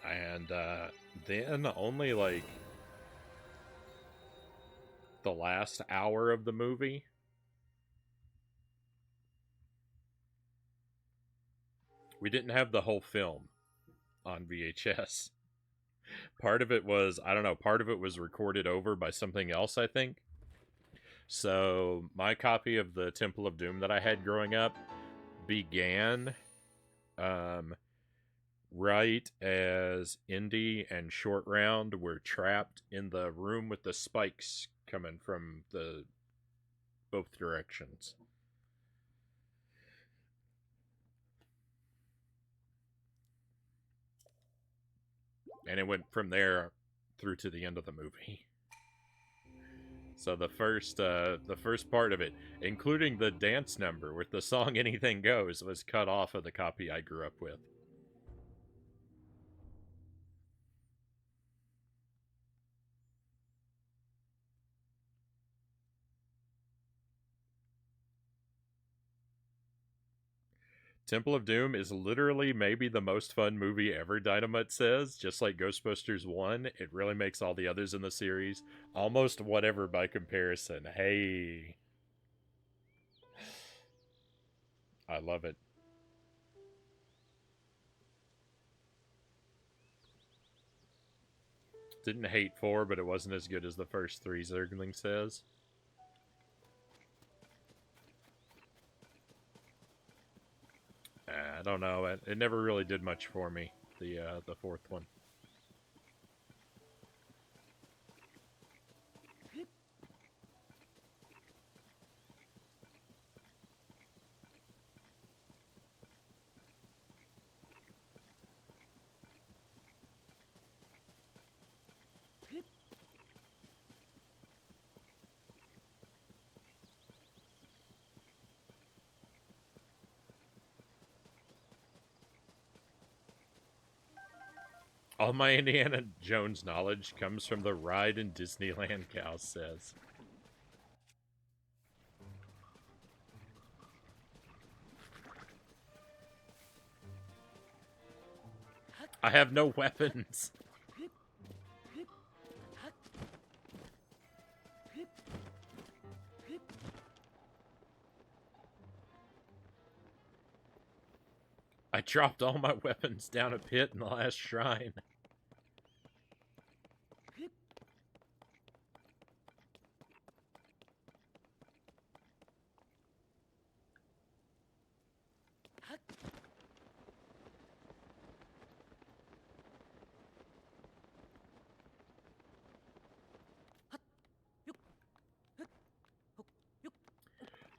And then only like the last hour of the movie, we didn't have the whole film on VHS. Part of it was, I don't know, part of it was recorded over by something else, I think. So my copy of the Temple of Doom that I had growing up began right as Indy and Short Round were trapped in the room with the spikes coming from the both directions. And it went from there through to the end of the movie. So the first part of it, including the dance number with the song "Anything Goes," was cut off of the copy I grew up with. Temple of Doom is literally maybe the most fun movie ever, Dynamite says. Just like Ghostbusters 1, it really makes all the others in the series almost whatever by comparison. Hey. I love it. Didn't hate 4, but it wasn't as good as the first 3, Zergling says. I don't know. It never really did much for me, the fourth one. All my Indiana Jones knowledge comes from the ride in Disneyland, Cal says. I have no weapons. I dropped all my weapons down a pit in the last shrine.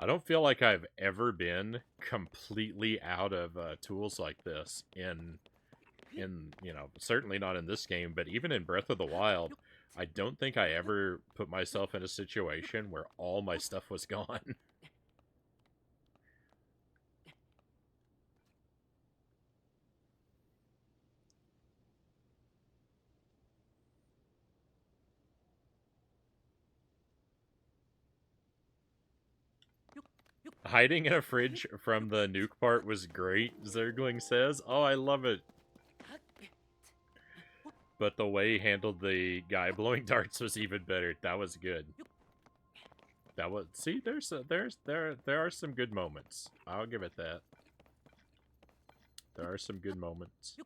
I don't feel like I've ever been completely out of tools like this in certainly not in this game, but even in Breath of the Wild, I don't think I ever put myself in a situation where all my stuff was gone. Hiding in a fridge from the nuke part was great, Zergling says. Oh, I love it. But the way he handled the guy blowing darts was even better. That was good. That was see. There are some good moments. I'll give it that. There are some good moments.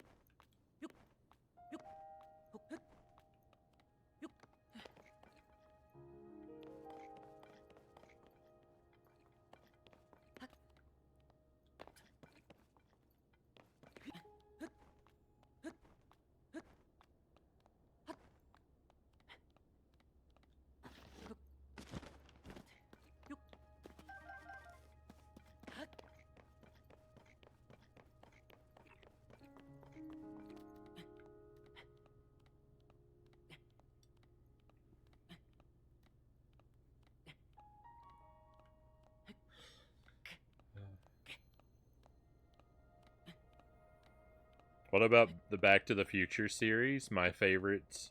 What about the Back to the Future series? My favorites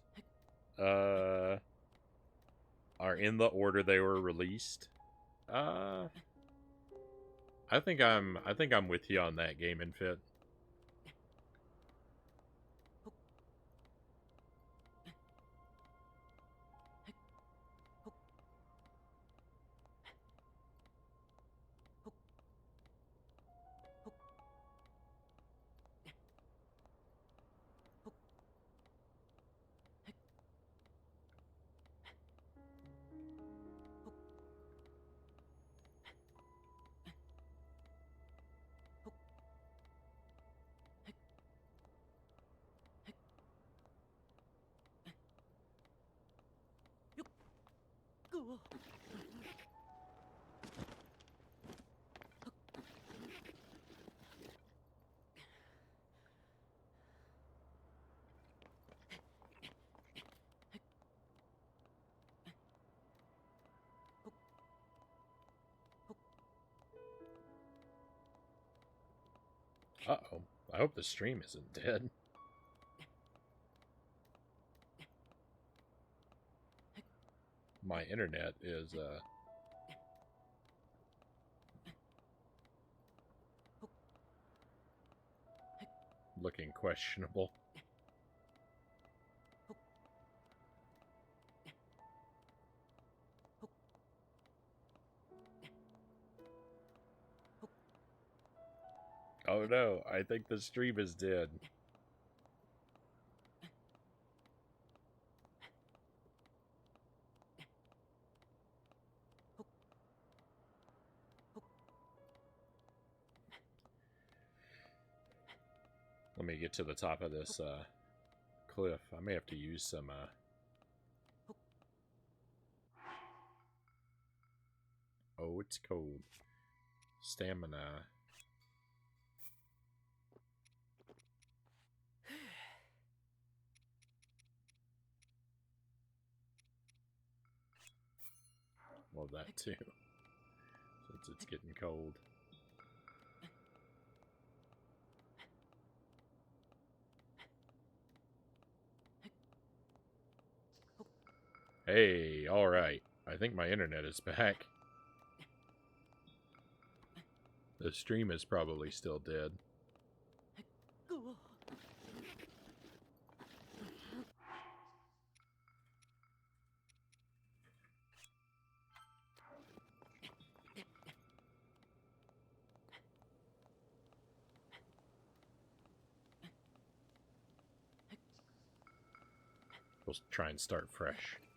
uh, are in the order they were released. Uh, I think I'm with you on that, Game and Fit. Uh-oh. I hope the stream isn't dead. My internet is, looking questionable. Oh no, I think the stream is dead. Let me get to the top of this cliff. I may have to use some oh, it's cold. Stamina. Well, that too. Since it's getting cold. Hey, alright. I think my internet is back. The stream is probably still dead. We'll try and start fresh.